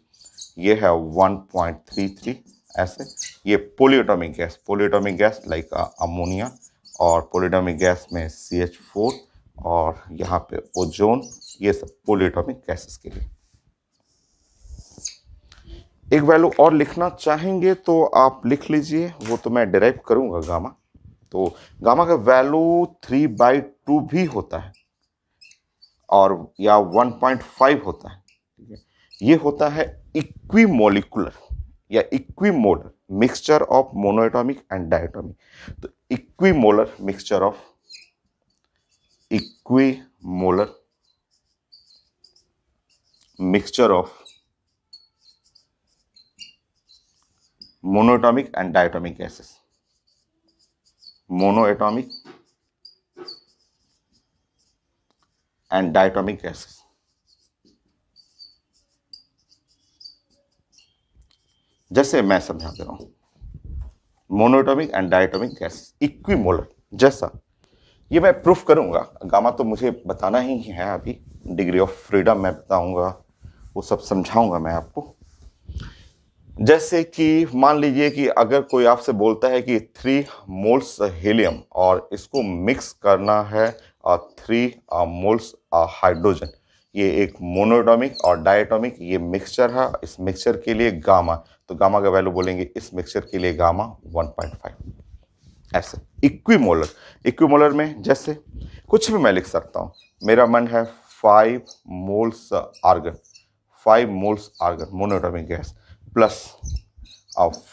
ये है 1.33 ऐसे। ये पोलियोटॉमिक गैस लाइक अमोनिया, और पोलियोटॉमिक गैस में CH4 और यहाँ पे ओजोन, ये सब पोलियोटॉमिक गैसेस के लिए। एक वैल्यू और लिखना चाहेंगे तो आप लिख लीजिए, वो तो मैं डिराइव करूंगा गामा। तो गामा का वैल्यू 3/2 भी होता है, और या 1.5 होता है, ठीक है। ये होता है इक्विमोलिकुलर या equimolar mixture of monoatomic and diatomic. तो equimolar mixture of monoatomic and diatomic gases, monoatomic and diatomic gases. जैसे मैं समझा दे रहा हूं, monoatomic and diatomic gases equimolar, जैसा ये मैं प्रूफ करूंगा। गामा तो मुझे बताना ही है, अभी डिग्री ऑफ फ्रीडम मैं बताऊंगा, वो सब समझाऊंगा मैं आपको। जैसे कि मान लीजिए कि अगर कोई आपसे बोलता है कि 3 मोल्स हीलियम और इसको मिक्स करना है 3 मोल्स हाइड्रोजन। ये एक मोनोएटॉमिक और डायटॉमिक ये मिक्सचर है। इस मिक्सचर के लिए गामा, तो गामा का वैल्यू बोलेंगे इस मिक्सचर के लिए गामा 1.5। ऐसे इक्विमोलर, इक्विमोलर में जैसे कुछ भी मैं लिख सकता हूँ। मेरा मन है 5 moles argon, 5 moles argon monoatomic gas plus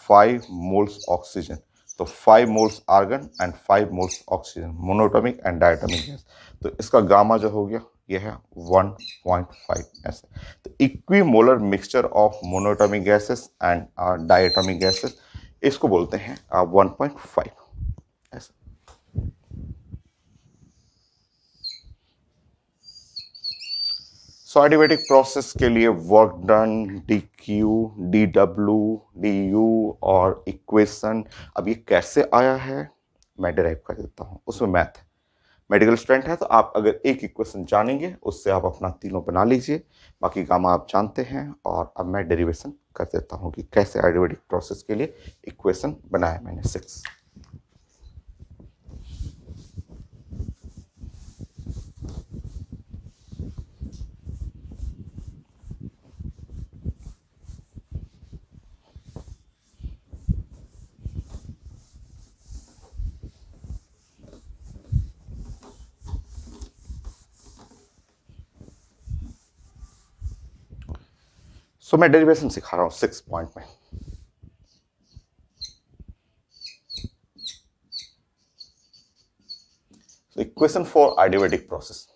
5 moles oxygen. तो 5 moles argon and 5 moles oxygen, monoatomic and diatomic gas. तो इसका गामा जो हो गया ये है 1.5। ऐसे तो equimolar mixture of monoatomic gases and diatomic gases, इसको बोलते हैं 1.5। ऐसे सो एडियाबेटिक प्रोसेस के लिए work done, D Q, D W, D you और इक्वेशन। अब ये कैसे आया है मैं डिराइव कर देता हूँ, उसमें मैथ है। मेडिकल स्टूडेंट है तो आप अगर एक इक्वेशन जानेंगे उससे आप अपना तीनों बना लीजिए, बाकी गामा आप जानते हैं। और अब मैं डेरिवेशन कर देता हूँ कि कैसे एडियाबेटिक प्रोसेस के लिए इक्वेशन बनाया मैंने 6। सो मैं डेरिवेशन सिखा रहा हूँ 6 पॉइंट में। Equation for adiabatic process.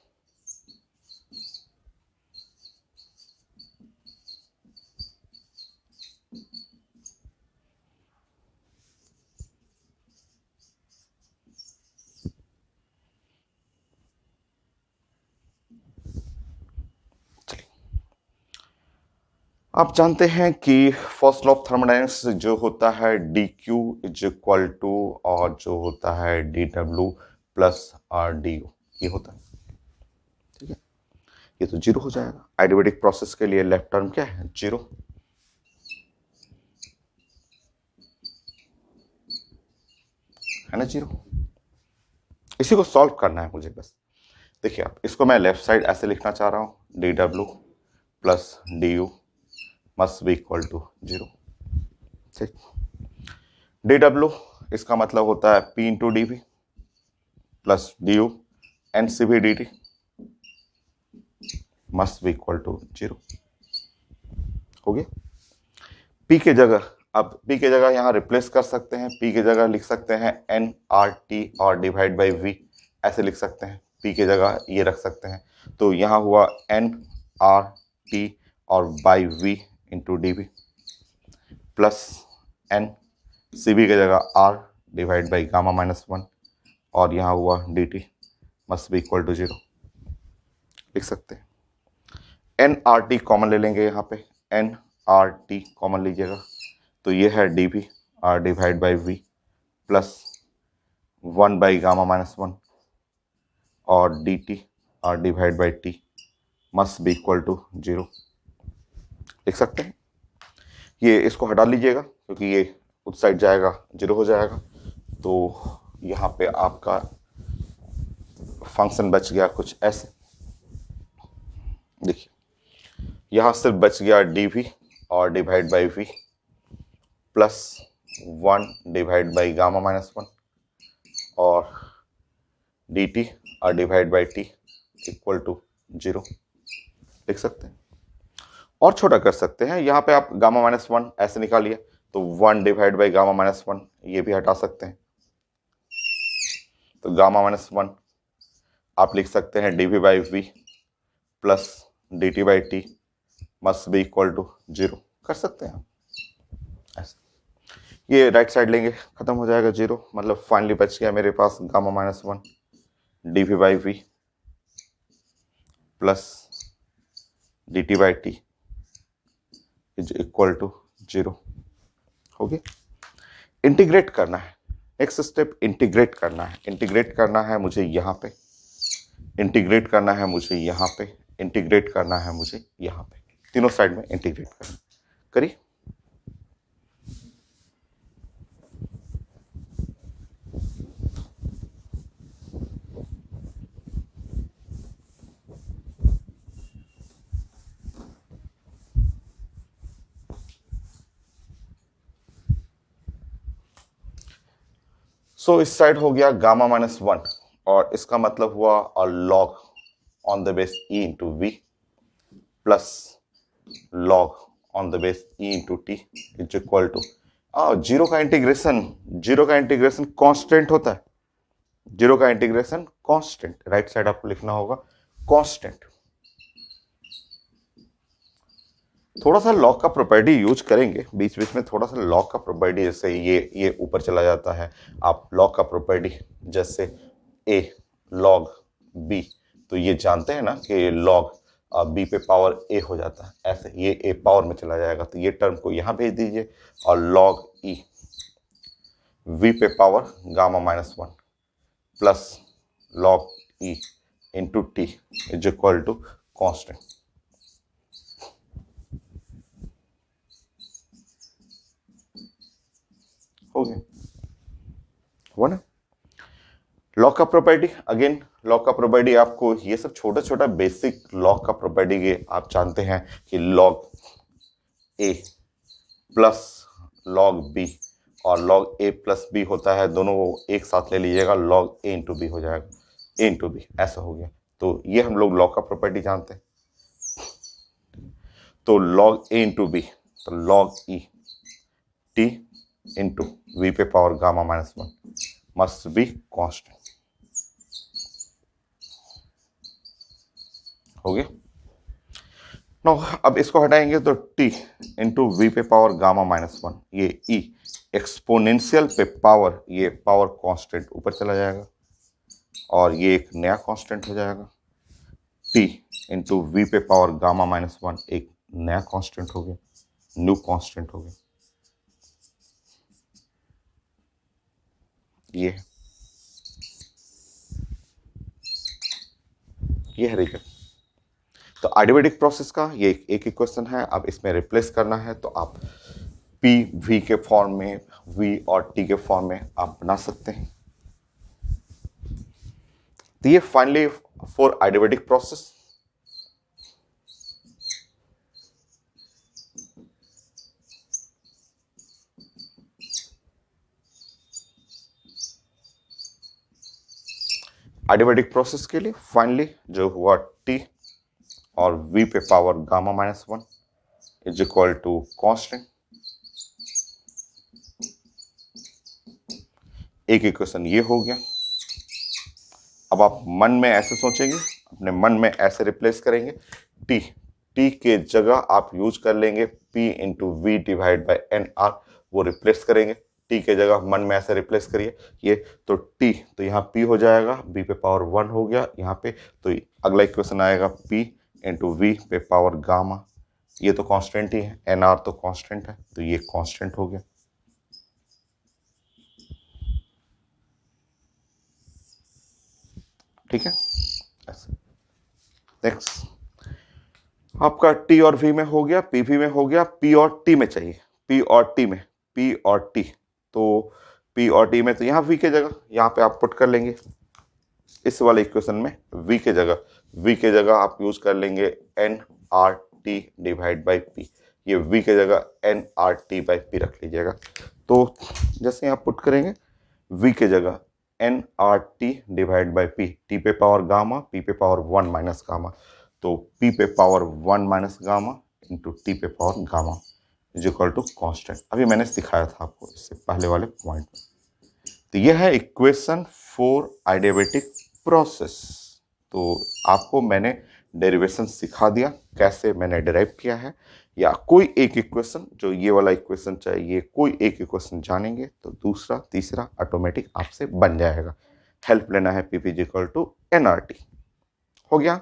आप जानते हैं कि फर्स्ट लॉ ऑफ थर्मोडायनेमिक्स जो होता है D Q is equal to और जो होता है D W plus R D U, ये होता है। ठीक है, ये तो जीरो हो जाएगा। एडियाबेटिक प्रोसेस के लिए लेफ्ट टर्म क्या है? जीरो। है ना, जीरो। इसी को सॉल्व करना है मुझे बस। देखिए आप इसको मैं लेफ्ट साइड ऐसे लिखना चाह रहा हूं, D W plus D U must be equal to zero. ठीक, डी डब्ल्यू इसका मतलब होता है P into D V plus D U N C V D T must be equal to zero. हो गया। पी के जगह, अब पी के जगह यहां रिप्लेस कर सकते हैं। पी के जगह लिख सकते हैं एन आर टी और डिवाइड बाई वी, ऐसे लिख सकते हैं। पी के जगह ये रख सकते हैं। तो यहां हुआ एन आर टी और by V into D V plus N C B की जगह आर डिवाइड बाई गामा -1 और यहाँ हुआ D T must be equal to zero, लिख सकते हैं। एन आर टी कॉमन ले लेंगे, यहाँ पे एन आर टी कॉमन लीजिएगा तो ये है D V R divide by V plus 1 by gamma -1 और D T R divide by T must be equal to zero, लिख सकते हैं। ये इसको हटा लीजिएगा क्योंकि ये उस साइड जाएगा जीरो हो जाएगा। तो यहाँ पे आपका फंक्शन बच गया कुछ ऐसे। देखिए यहाँ सिर्फ बच गया डी वी और divide by V plus 1 divide by gamma -1 और डी टी और divide by T equal to zero, लिख सकते हैं। और छोटा कर सकते हैं, यहाँ पे आप गामा -1 ऐसे निकालिए तो 1 डिवाइड बाई गामा -1 ये भी हटा सकते हैं। तो गामा -1 आप लिख सकते हैं D V by V plus D T by T must be equal to zero, कर सकते हैं आप ऐसे। ये राइट साइड लेंगे खत्म हो जाएगा जीरो, मतलब फाइनली बच गया मेरे पास gamma -1 D V by V plus D T by T is equal to zero. हो गया। इंटीग्रेट करना है, नेक्स्ट स्टेप इंटीग्रेट करना है। इंटीग्रेट करना है मुझे यहाँ पे, इंटीग्रेट करना है मुझे यहाँ पे, इंटीग्रेट करना है मुझे यहाँ पे, तीनों साइड में इंटीग्रेट करना। करिए। सो इस साइड हो गया गामा माइनस वन, और इसका मतलब हुआ और log on the base E into V plus log on the base E into T is equal to, zero का इंटीग्रेशन, जीरो का इंटीग्रेशन कांस्टेंट होता है, जीरो का इंटीग्रेशन कांस्टेंट, राइट साइड आपको लिखना होगा कांस्टेंट। थोड़ा सा लॉग का प्रॉपर्टी यूज करेंगे बीच बीच में, थोड़ा सा लॉग का प्रॉपर्टी, जैसे ये ऊपर चला जाता है, आप लॉग का प्रॉपर्टी जैसे ए लॉग बी, तो ये जानते हैं ना कि लॉग बी पे पावर ए हो जाता है, ऐसे ये ए पावर में चला जाएगा, तो ये टर्म को यहाँ भेज दीजिए, और लॉग ई वी पे power gamma minus one plus log E into T is equal to constant. हो गया, हुआ ना। लॉग का प्रॉपर्टी, अगेन लॉग का प्रॉपर्टी आपको ये सब छोटा छोटा बेसिक लॉग का प्रॉपर्टी के आप जानते हैं कि लॉग ए प्लस लॉग बी और लॉग ए प्लस बी होता है, दोनों को एक साथ ले लीजिएगा, लॉग ए इंटू बी हो जाएगा, ए इंटू बी ऐसा हो गया। तो ये हम लोग लॉग का प्रॉपर्टी जानते हैं। तो लॉग ए इंटू बी, तो log E T into V पे power gamma minus one must be constant. हो गया। नो अब इसको हटाएंगे तो टी इंटू वी पे पावर गामा माइनस वन, ये ई एक्सपोनेंशियल पे पावर, ये पावर कांस्टेंट ऊपर चला जाएगा और ये एक नया कांस्टेंट हो जाएगा, टी इंटू वी पे पावर गामा माइनस वन एक नया कांस्टेंट हो गया, न्यू कांस्टेंट हो गया। ये है रीजन। तो आइडियोबैटिक प्रोसेस का ये एक इक्वेशन है, अब इसमें रिप्लेस करना है तो आप पी वी के फॉर्म में, वी और टी के फॉर्म में आप बना सकते हैं। तो ये finally for adiabatic process. Adiabatic process के लिए फाइनली जो हुआ टी और वी पे power gamma minus one is equal to constant. एक इक्वेशन ये हो गया। अब आप मन में ऐसे सोचेंगे, अपने मन में ऐसे रिप्लेस करेंगे, टी टी के जगह आप यूज कर लेंगे P into V divide by N R, वो रिप्लेस करेंगे, टी के जगह मन में ऐसे रिप्लेस करिए ये, तो टी तो यहाँ पी हो जाएगा, बी पे पावर वन हो गया यहाँ पे, तो अगला इक्वेशन आएगा पी इंटू वी पे पावर गामा, ये तो कांस्टेंट ही है, एन आर तो कांस्टेंट है, तो ये कांस्टेंट हो गया। ठीक है, नेक्स्ट आपका टी और वी में हो गया, पी वी में हो गया, पी और टी में चाहिए, पी और टी में, पी और टी, तो पी और टी में तो यहाँ वी के जगह यहाँ पे आप पुट कर लेंगे, इस वाले इक्वेशन में वी के जगह आप यूज कर लेंगे N R T divide by P, ये वी के जगह N R T by P रख लीजिएगा। तो जैसे आप पुट करेंगे वी के जगह N R T divide by P, T पे पावर गामा, पी पे पावर वन माइनस गामा, तो पी पे power one minus gamma into T पे power gamma is equal to constant. अभी मैंने सिखाया था आपको इससे पहले वाले पॉइंट में। तो यह है इक्वेशन फॉर आइडियाबैटिक प्रोसेस। तो आपको मैंने डेरिवेशन सिखा दिया, कैसे मैंने डिराइव किया है, या कोई एक इक्वेशन, जो ये वाला इक्वेशन चाहिए, कोई एक इक्वेशन जानेंगे तो दूसरा तीसरा ऑटोमेटिक आपसे बन जाएगा। हेल्प लेना है P P equal to N R T. हो गया।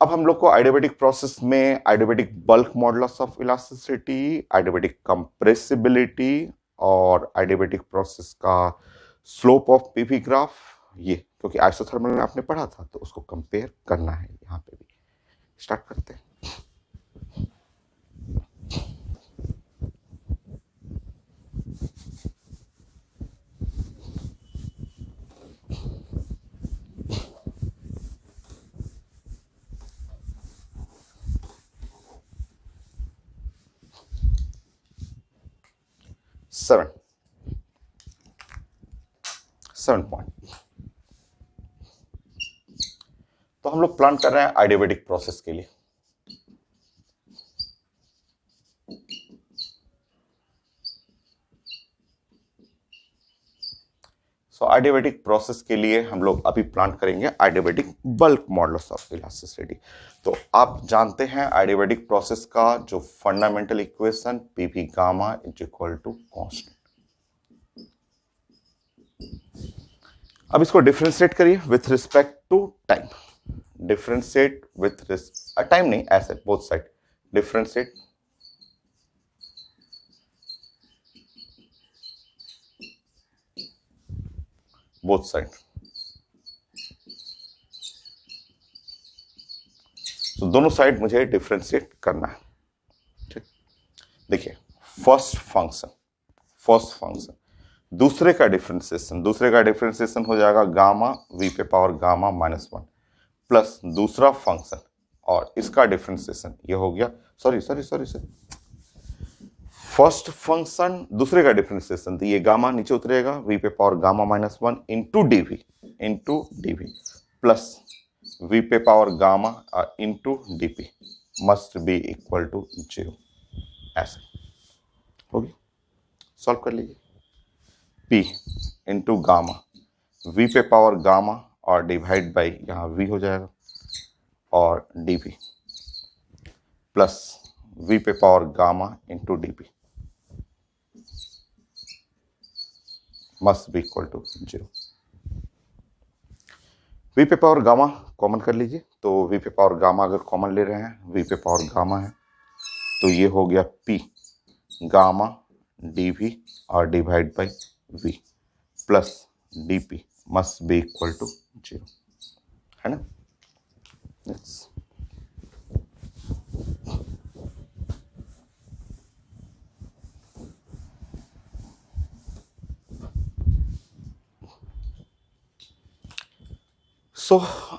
अब हम लोग को आइडियाबैटिक प्रोसेस में adiabatic bulk modulus of elasticity, adiabatic compressibility और आइडियाबैटिक प्रोसेस का स्लोप ऑफ पीवी ग्राफ, ये क्योंकि आइसोथर्मल में आपने पढ़ा था तो उसको कंपेयर करना है यहाँ पे भी। स्टार्ट करते हैं। 7 पॉइंट। तो हम लोग प्लान कर रहे हैं आइडियाबेटिक प्रोसेस के लिए। सो आइडियाबेटिक प्रोसेस के लिए हम लोग अभी प्लान करेंगे adiabatic bulk modulus of elasticity. तो आप जानते हैं आइडियाबेटिक प्रोसेस का जो fundamental equation P V gamma is equal to constant. अब इसको डिफरेंशिएट करिए with respect to time. Differentiate with time नहीं, ऐसे both side differentiate both side. तो दोनों साइड मुझे डिफरेंशिएट करना है। ठीक, देखिए फर्स्ट फंक्शन दूसरे का डिफरेंशिएशन हो जाएगा गामा वी पे पावर गामा -1 प्लस दूसरा फंक्शन और इसका डिफरेंशिएशन ये हो गया, सॉरी फर्स्ट फंक्शन दूसरे का डिफरेंशिएशन, तो ये गामा नीचे उतरेगा वी पे power gamma -1 into dV plus V पे power gamma into dP must be equal to 0। ऐसे होगी, सॉल्व कर लीजिए। P इंटू गामा वी पे पावर गामा और डिवाइड बाई यहाँ V हो जाएगा और dV प्लस वी पे power gamma into dP must be equal to 0। V पे पावर गामा कॉमन कर लीजिए, तो वी पे पावर गामा अगर कॉमन ले रहे हैं, वी पे पावर गामा है तो ये हो गया P गामा dV और divide by V plus dP must be equal to 0, है ना। Next.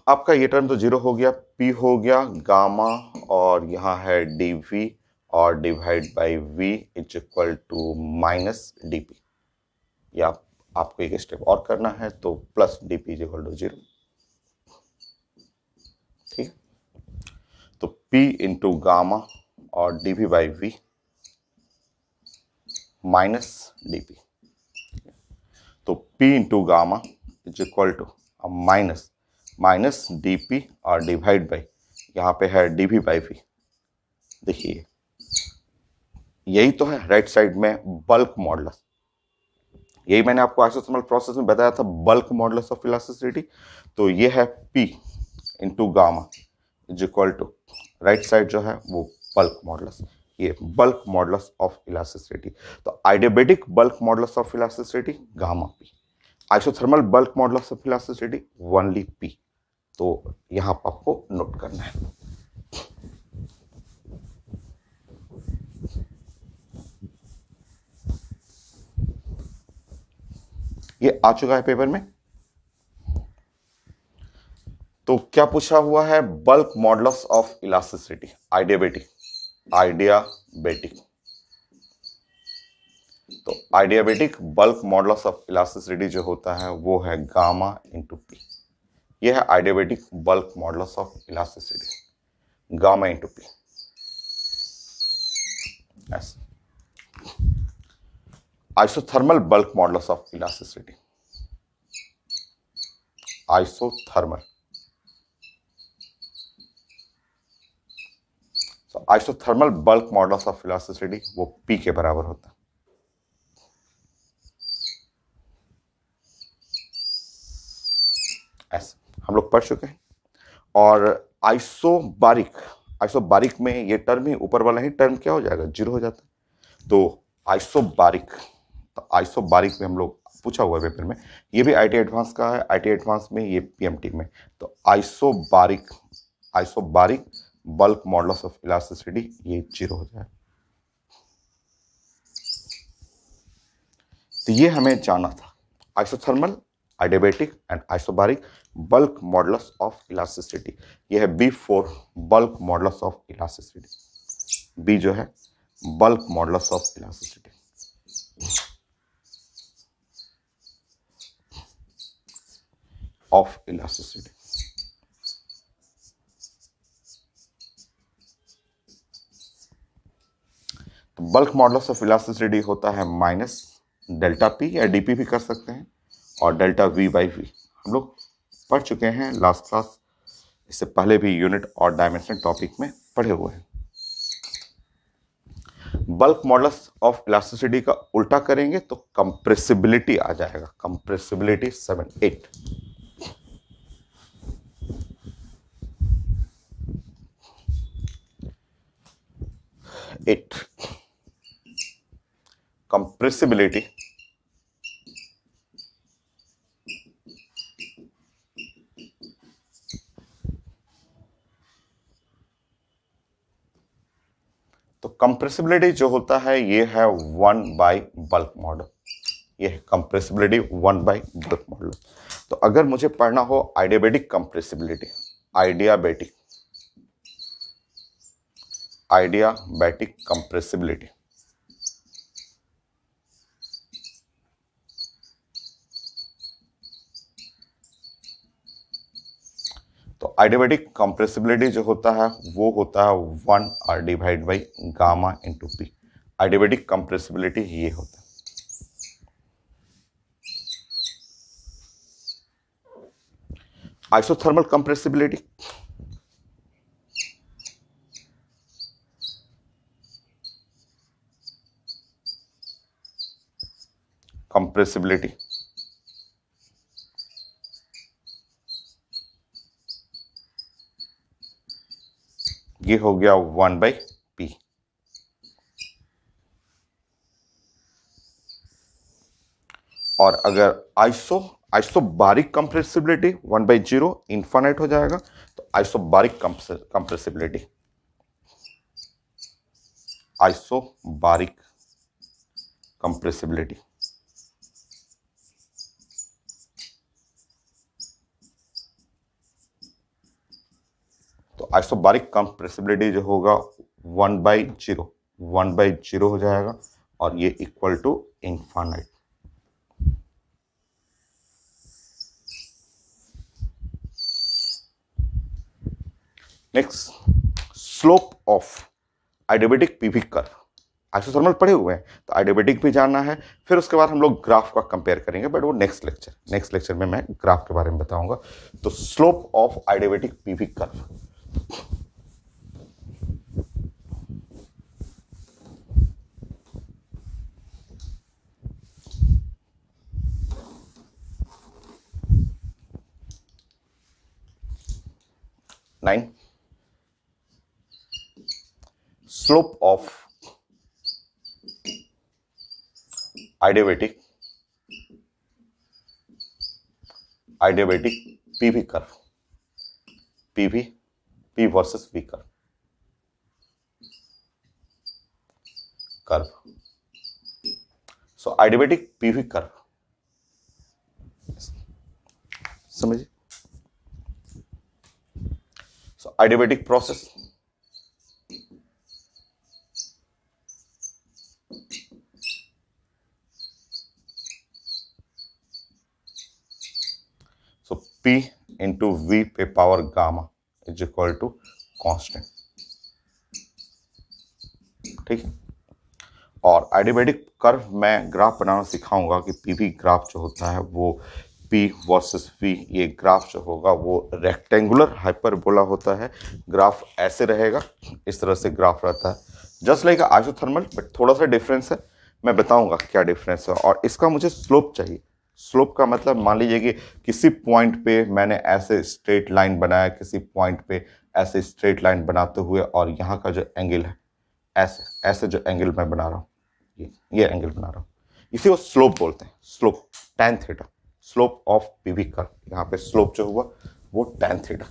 आपका ये टर्म तो 0 हो गया, P हो गया गामा और यहाँ है dV और divide by V is equal to minus dP। या आपको एक स्टेप और करना है तो plus dP is equal to 0। ठीक है, तो P इंटू गामा और dV by V minus dP, तो P into gamma is equal to minus dP और डिवाइड बाई यहाँ पे है dV बाई V। देखिए यही तो है राइट साइड में बल्क मॉडुलस, यही मैंने आपको आइसोथर्मल प्रोसेस में बताया था, बल्क मॉडुलस ऑफ इलास्टिसिटी। तो ये है P into gamma is equal to right side जो है वो बल्क मॉडुलस, ये बल्क मॉडुलस ऑफ इलास्टिसिटी। तो adiabatic bulk modulus of elasticity gamma P, isothermal bulk modulus of elasticity only P। तो यहां पर आपको नोट करना है। ये आ चुका है पेपर में। तो क्या पूछा हुआ है, बल्क मॉडुलस ऑफ इलास्टिसिटी आइडियाबेटिक। तो adiabatic bulk modulus of elasticity जो होता है वो है गामा इंटू P। यह है adiabatic bulk modulus of elasticity, gamma into P। Isothermal bulk modulus of elasticity, isothermal bulk modulus of elasticity वो P के बराबर होता है। ऐसे हम लोग पढ़ चुके हैं। और आइसोबारिक में ये टर्म ही ऊपर वाला ही टर्म क्या हो जाएगा, 0 हो जाता है। तो आइसोबारिक में हम लोग पूछा हुआ है पेपर में, ये भी IIT एडवांस का है, IIT एडवांस में ये PMT में। तो isobaric bulk modulus of elasticity ये 0 हो जाए। तो ये हमें जाना था, isothermal, adiabatic and isobaric bulk modulus of elasticity. ये है B4 bulk modulus of elasticity. B जो है bulk modulus of elasticity. Of elasticity. तो बल्क मॉडुलस ऑफ इलास्टिसिटी होता है माइनस डेल्टा पी या डीपी भी कर सकते हैं, और डेल्टा वी बाई वी हम लोग पढ़ चुके हैं लास्ट क्लास, इससे पहले भी यूनिट और डायमेंशन टॉपिक में पढ़े हुए हैं। बल्क मॉडुलस ऑफ इलास्टिसिटी का उल्टा करेंगे तो कंप्रेसिबिलिटी आ जाएगा, कंप्रेसिबिलिटी 7 8 कंप्रेसिबिलिटी तो कंप्रेसिबिलिटी जो होता है ये है 1 बाई बल्क मॉडल, ये है कंप्रेसिबिलिटी 1 बाई बल्क मॉडल। तो अगर मुझे पढ़ना हो आइडियाबेटिक कंप्रेसिबिलिटी, आइडियाबेटिक आइडियाबेटिक कंप्रेसिबिलिटी, तो आइडियाबेटिक कंप्रेसिबिलिटी जो होता है वो होता है 1 divide by gamma into P. Adiabatic compressibility ये होता है। आइसोथर्मल कंप्रेसिबिलिटी, कंप्रेसिबिलिटी ये हो गया 1 बाई पी। और अगर आइसोबारिक कंप्रेसिबिलिटी 1/0 इन्फानाइट हो जाएगा, तो आइसोबारिक कंप्रेसिबिलिटी, आइसोबारिक कंप्रेसिबिलिटी तो आइसोबारिक कंप्रेसिबिलिटी जो होगा 1/0 हो जाएगा, और ये equal to infinite. Next, slope of adiabatic PV curve. Isothermal पढ़े हुए हैं तो आइडियाबेटिक भी जानना है, फिर उसके बाद हम लोग ग्राफ का कंपेयर करेंगे, बट वो नेक्स्ट लेक्चर में मैं ग्राफ के बारे में बताऊंगा। तो slope of adiabatic PV curve, nine, slope of adiabatic PV curve, P versus V curve. So adiabatic PV curve समझिए। So adiabatic process, so P into V पे power gamma is equal to constant, ठीक है। और आइडियाबेटिक curve मैं graph बनाना सिखाऊंगा कि PV graph जो होता है वो P वर्सेस V, ये ग्राफ जो होगा वो रेक्टेंगुलर हाइपरबोला होता है। ग्राफ ऐसे रहेगा, इस तरह से ग्राफ रहता है, जस्ट लाइक आइसोथर्मल, बट थोड़ा सा डिफरेंस है। मैं बताऊंगा क्या डिफरेंस है। और इसका मुझे स्लोप चाहिए। स्लोप का मतलब मान लीजिए कि किसी पॉइंट पे मैंने ऐसे स्ट्रेट लाइन बनाया, किसी पॉइंट पे ऐसे स्ट्रेट लाइन बनाते हुए, और यहाँ का जो एंगल है ऐसे ऐसे जो एंगल मैं बना रहा हूँ, ये एंगल बना रहा हूँ, इसी को स्लोप बोलते हैं। Slope tan theta, slope of PV curve, यहाँ पे स्लोप जो हुआ वो tan थीटा।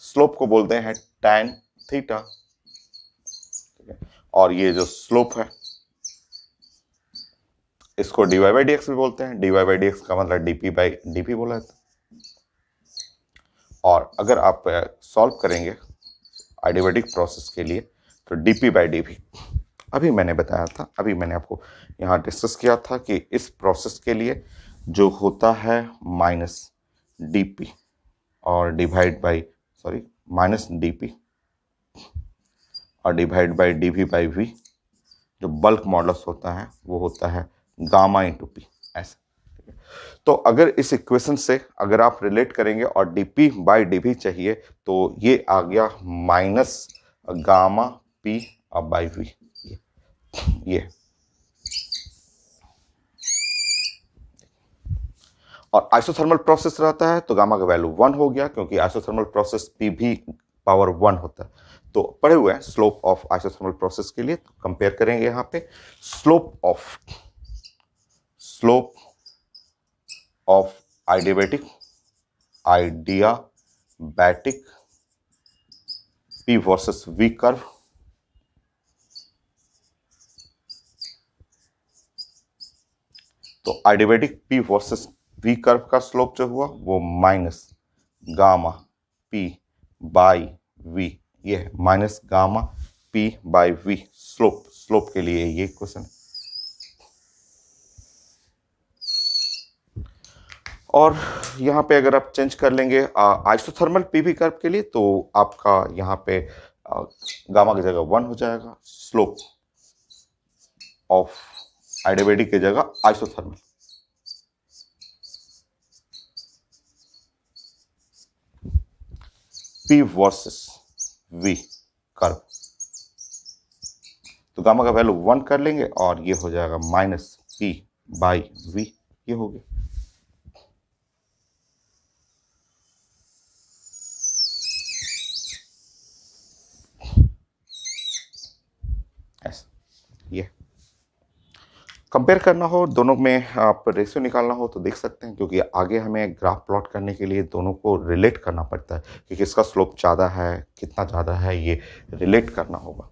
स्लोप को बोलते हैं tan थीटा, और ये जो स्लोप है इसको dy बाई dx भी बोलते हैं। dy बाई dx का मतलब dp बाई dp बोला जाता है। और अगर आप सॉल्व करेंगे एडियाबेटिक प्रोसेस के लिए तो dp/dv, अभी मैंने बताया था, अभी मैंने आपको यहाँ डिस्कस किया था कि इस प्रोसेस के लिए जो होता है माइनस dp और डिवाइड बाई माइनस dp और डिवाइड बाई dv/v, जो बल्क मॉडुलस होता है वो होता है गामा इंटू पी, ऐसे। तो अगर इस इक्वेशन से अगर आप रिलेट करेंगे और dp/dv चाहिए तो ये आ गया माइनस गामा पी अब बाई वी, ये। और आइसोथर्मल प्रोसेस रहता है तो गामा का वैल्यू 1 हो गया, क्योंकि आइसोथर्मल प्रोसेस पी भी पावर 1 होता है। तो पढ़े हुए हैं स्लोप ऑफ आइसोथर्मल प्रोसेस के लिए, तो कंपेयर करेंगे यहाँ पे slope of adiabatic P versus V curve, तो adiabatic P versus V curve का स्लोप जो हुआ वो minus gamma P by V, ये है minus gamma P by V slope के लिए ये क्वेश्चन। और यहाँ पे अगर आप चेंज कर लेंगे आइसोथर्मल पीवी कर्व के लिए तो आपका यहाँ पे गामा की जगह 1 हो जाएगा, स्लोप ऑफ आइडियाबैटिक की जगह isothermal. P versus V curve, तो गामा का वैल्यू 1 कर लेंगे और ये हो जाएगा माइनस पी बाई वी, ये हो गया। ऐसा ये कंपेयर करना हो दोनों में, आप रेशियो निकालना हो तो देख सकते हैं, क्योंकि आगे हमें ग्राफ प्लॉट करने के लिए दोनों को रिलेट करना पड़ता है कि किसका स्लोप ज़्यादा है, कितना ज़्यादा है, ये रिलेट करना होगा।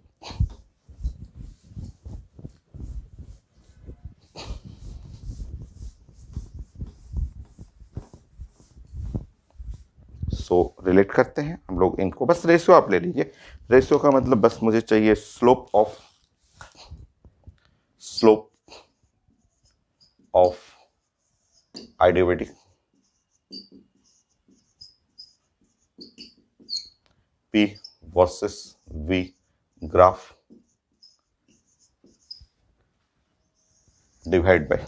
रिलेट करते हैं हम लोग इनको, बस रेशियो आप ले लीजिए। रेशियो का मतलब बस मुझे चाहिए slope of adiabatic P versus V graph divide by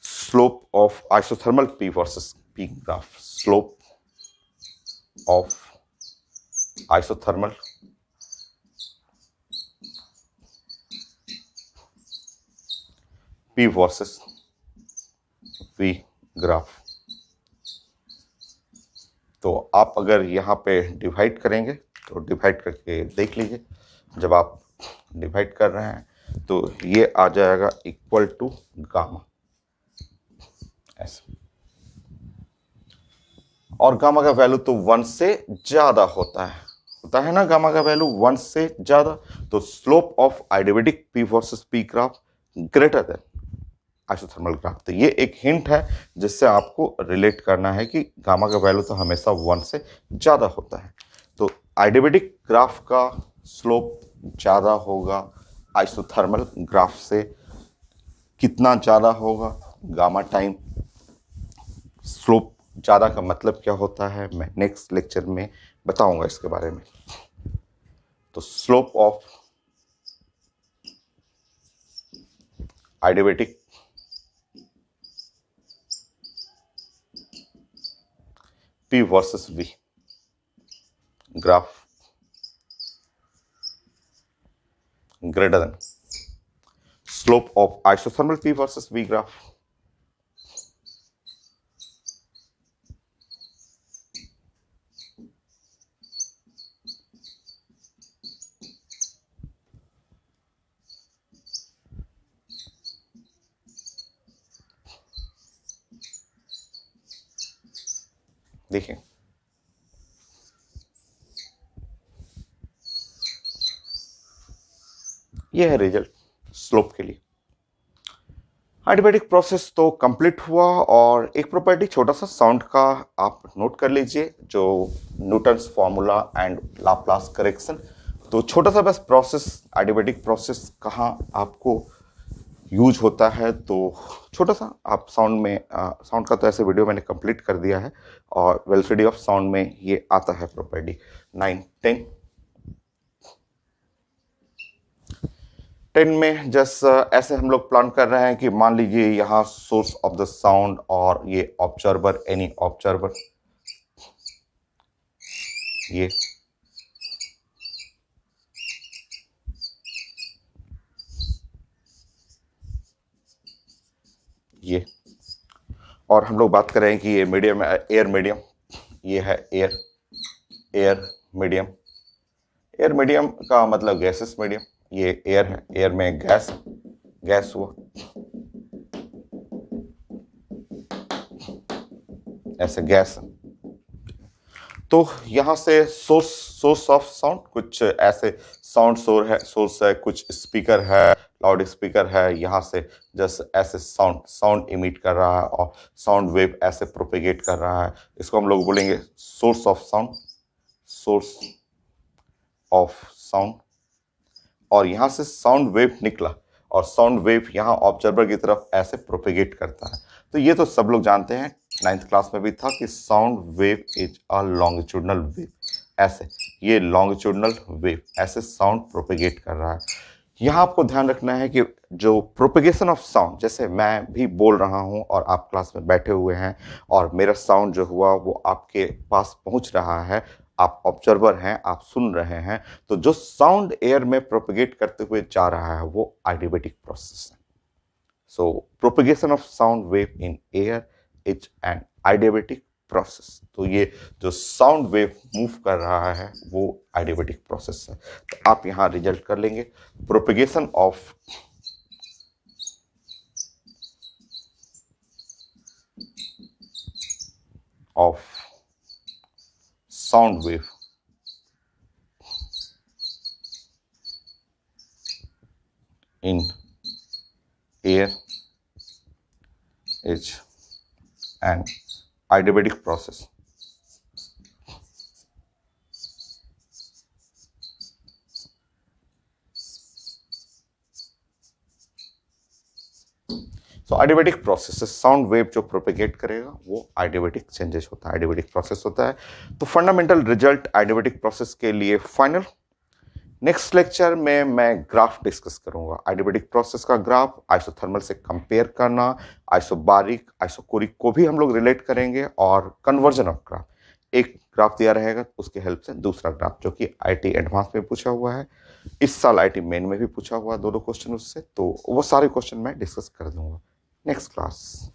slope of isothermal P versus P graph, slope of isothermal P versus V graph. तो आप अगर यहाँ पे डिवाइड करेंगे तो डिवाइड करके देख लीजिए, जब आप डिवाइड कर रहे हैं तो ये आ जाएगा इक्वल टू गामा, ऐसे। और गामा का वैल्यू तो 1 से ज्यादा होता है ना, गामा का वैल्यू 1 से ज्यादा, तो slope of adiabatic P versus P graph greater than isothermal graph. तो ये एक हिंट है जिससे आपको रिलेट करना है कि गामा का वैल्यू तो हमेशा 1 से ज्यादा होता है। तो आइडियाबैटिक ग्राफ का स्लोप ज्यादा होगा आइसोथर्मल ग्राफ से, कितना ज्यादा होगा, गामा टाइम। स्लोप ज़्यादा का मतलब क्या होता है मैं नेक्स्ट लेक्चर में बताऊंगा इसके बारे में। तो slope of adiabatic P versus V graph greater than slope of isothermal P versus V graph. देखिए यह है रिजल्ट स्लोप के लिए। एडियाबेटिक प्रोसेस तो कंप्लीट हुआ और एक प्रॉपर्टी छोटा सा साउंड का आप नोट कर लीजिए, जो Newton's formula and Laplace correction. तो छोटा सा बस प्रोसेस, एडियाबेटिक प्रोसेस कहाँ आपको यूज होता है, तो छोटा सा आप साउंड में साउंड का तो ऐसे वीडियो मैंने कंप्लीट कर दिया है, और वेलोसिटी ऑफ साउंड में ये आता है प्रॉपर्टी 9, 10। 10 में जस्ट ऐसे हम लोग प्लान कर रहे हैं कि मान लीजिए यहाँ सोर्स ऑफ द साउंड और ये ऑब्जर्वर, एनी ऑब्जर्वर, ये और हम लोग बात कर रहे हैं कि ये मीडियम, एयर मीडियम, ये है air, air medium. Air medium का मतलब गैसेस मीडियम, ये एयर है, एयर में गैस, गैस हुआ ऐसे गैस। तो यहाँ से सोर्स ऑफ साउंड, कुछ ऐसे साउंड सोर्स है, कुछ स्पीकर है, लाउड स्पीकर है, यहाँ से जस्ट ऐसे साउंड इमिट कर रहा है और साउंड वेव ऐसे प्रोपेगेट कर रहा है। इसको हम लोग बोलेंगे source of sound, source of sound. और यहाँ से साउंड वेव निकला और साउंड वेव यहाँ ऑब्जर्वर की तरफ ऐसे प्रोपेगेट करता है। तो ये तो सब लोग जानते हैं, 9th क्लास में भी था कि sound wave is a longitudinal wave. ऐसे ये लॉन्गिट्यूडनल वेव ऐसे साउंड प्रोपेगेट कर रहा है। यहाँ आपको ध्यान रखना है कि जो प्रोपेगेशन ऑफ साउंड, जैसे मैं भी बोल रहा हूँ और आप क्लास में बैठे हुए हैं और मेरा साउंड जो हुआ वो आपके पास पहुँच रहा है, आप ऑब्जर्वर हैं, आप सुन रहे हैं, तो जो साउंड एयर में प्रोपेगेट करते हुए जा रहा है वो एडियाबेटिक प्रोसेस है। So propagation of sound wave in air is an adiabatic process. तो ये जो साउंड वेव मूव कर रहा है वो एडियाबेटिक प्रोसेस है। तो आप यहां रिजल्ट कर लेंगे, propagation of sound wave in air is an adiabatic process. So adiabatic process है, साउंड वेव जो प्रोपेगेट करेगा वो एडियाबेटिक चेंजेस होता है, एडियाबेटिक प्रोसेस होता है। तो फंडामेंटल रिजल्ट एडियाबेटिक प्रोसेस के लिए फाइनल। नेक्स्ट लेक्चर में मैं ग्राफ डिस्कस करूंगा, एडियाबेटिक प्रोसेस का ग्राफ, आइसोथर्मल से कंपेयर करना, आइसोबारिक, आइसोकोरिक को भी हम लोग रिलेट करेंगे, और कन्वर्जन ऑफ ग्राफ। एक ग्राफ दिया रहेगा, उसके हेल्प से दूसरा ग्राफ, जो कि आईटी एडवांस में पूछा हुआ है, इस साल आईटी मेन में भी पूछा हुआ दोनों क्वेश्चन उससे, तो वो सारे क्वेश्चन मैं डिस्कस कर दूंगा नेक्स्ट क्लास।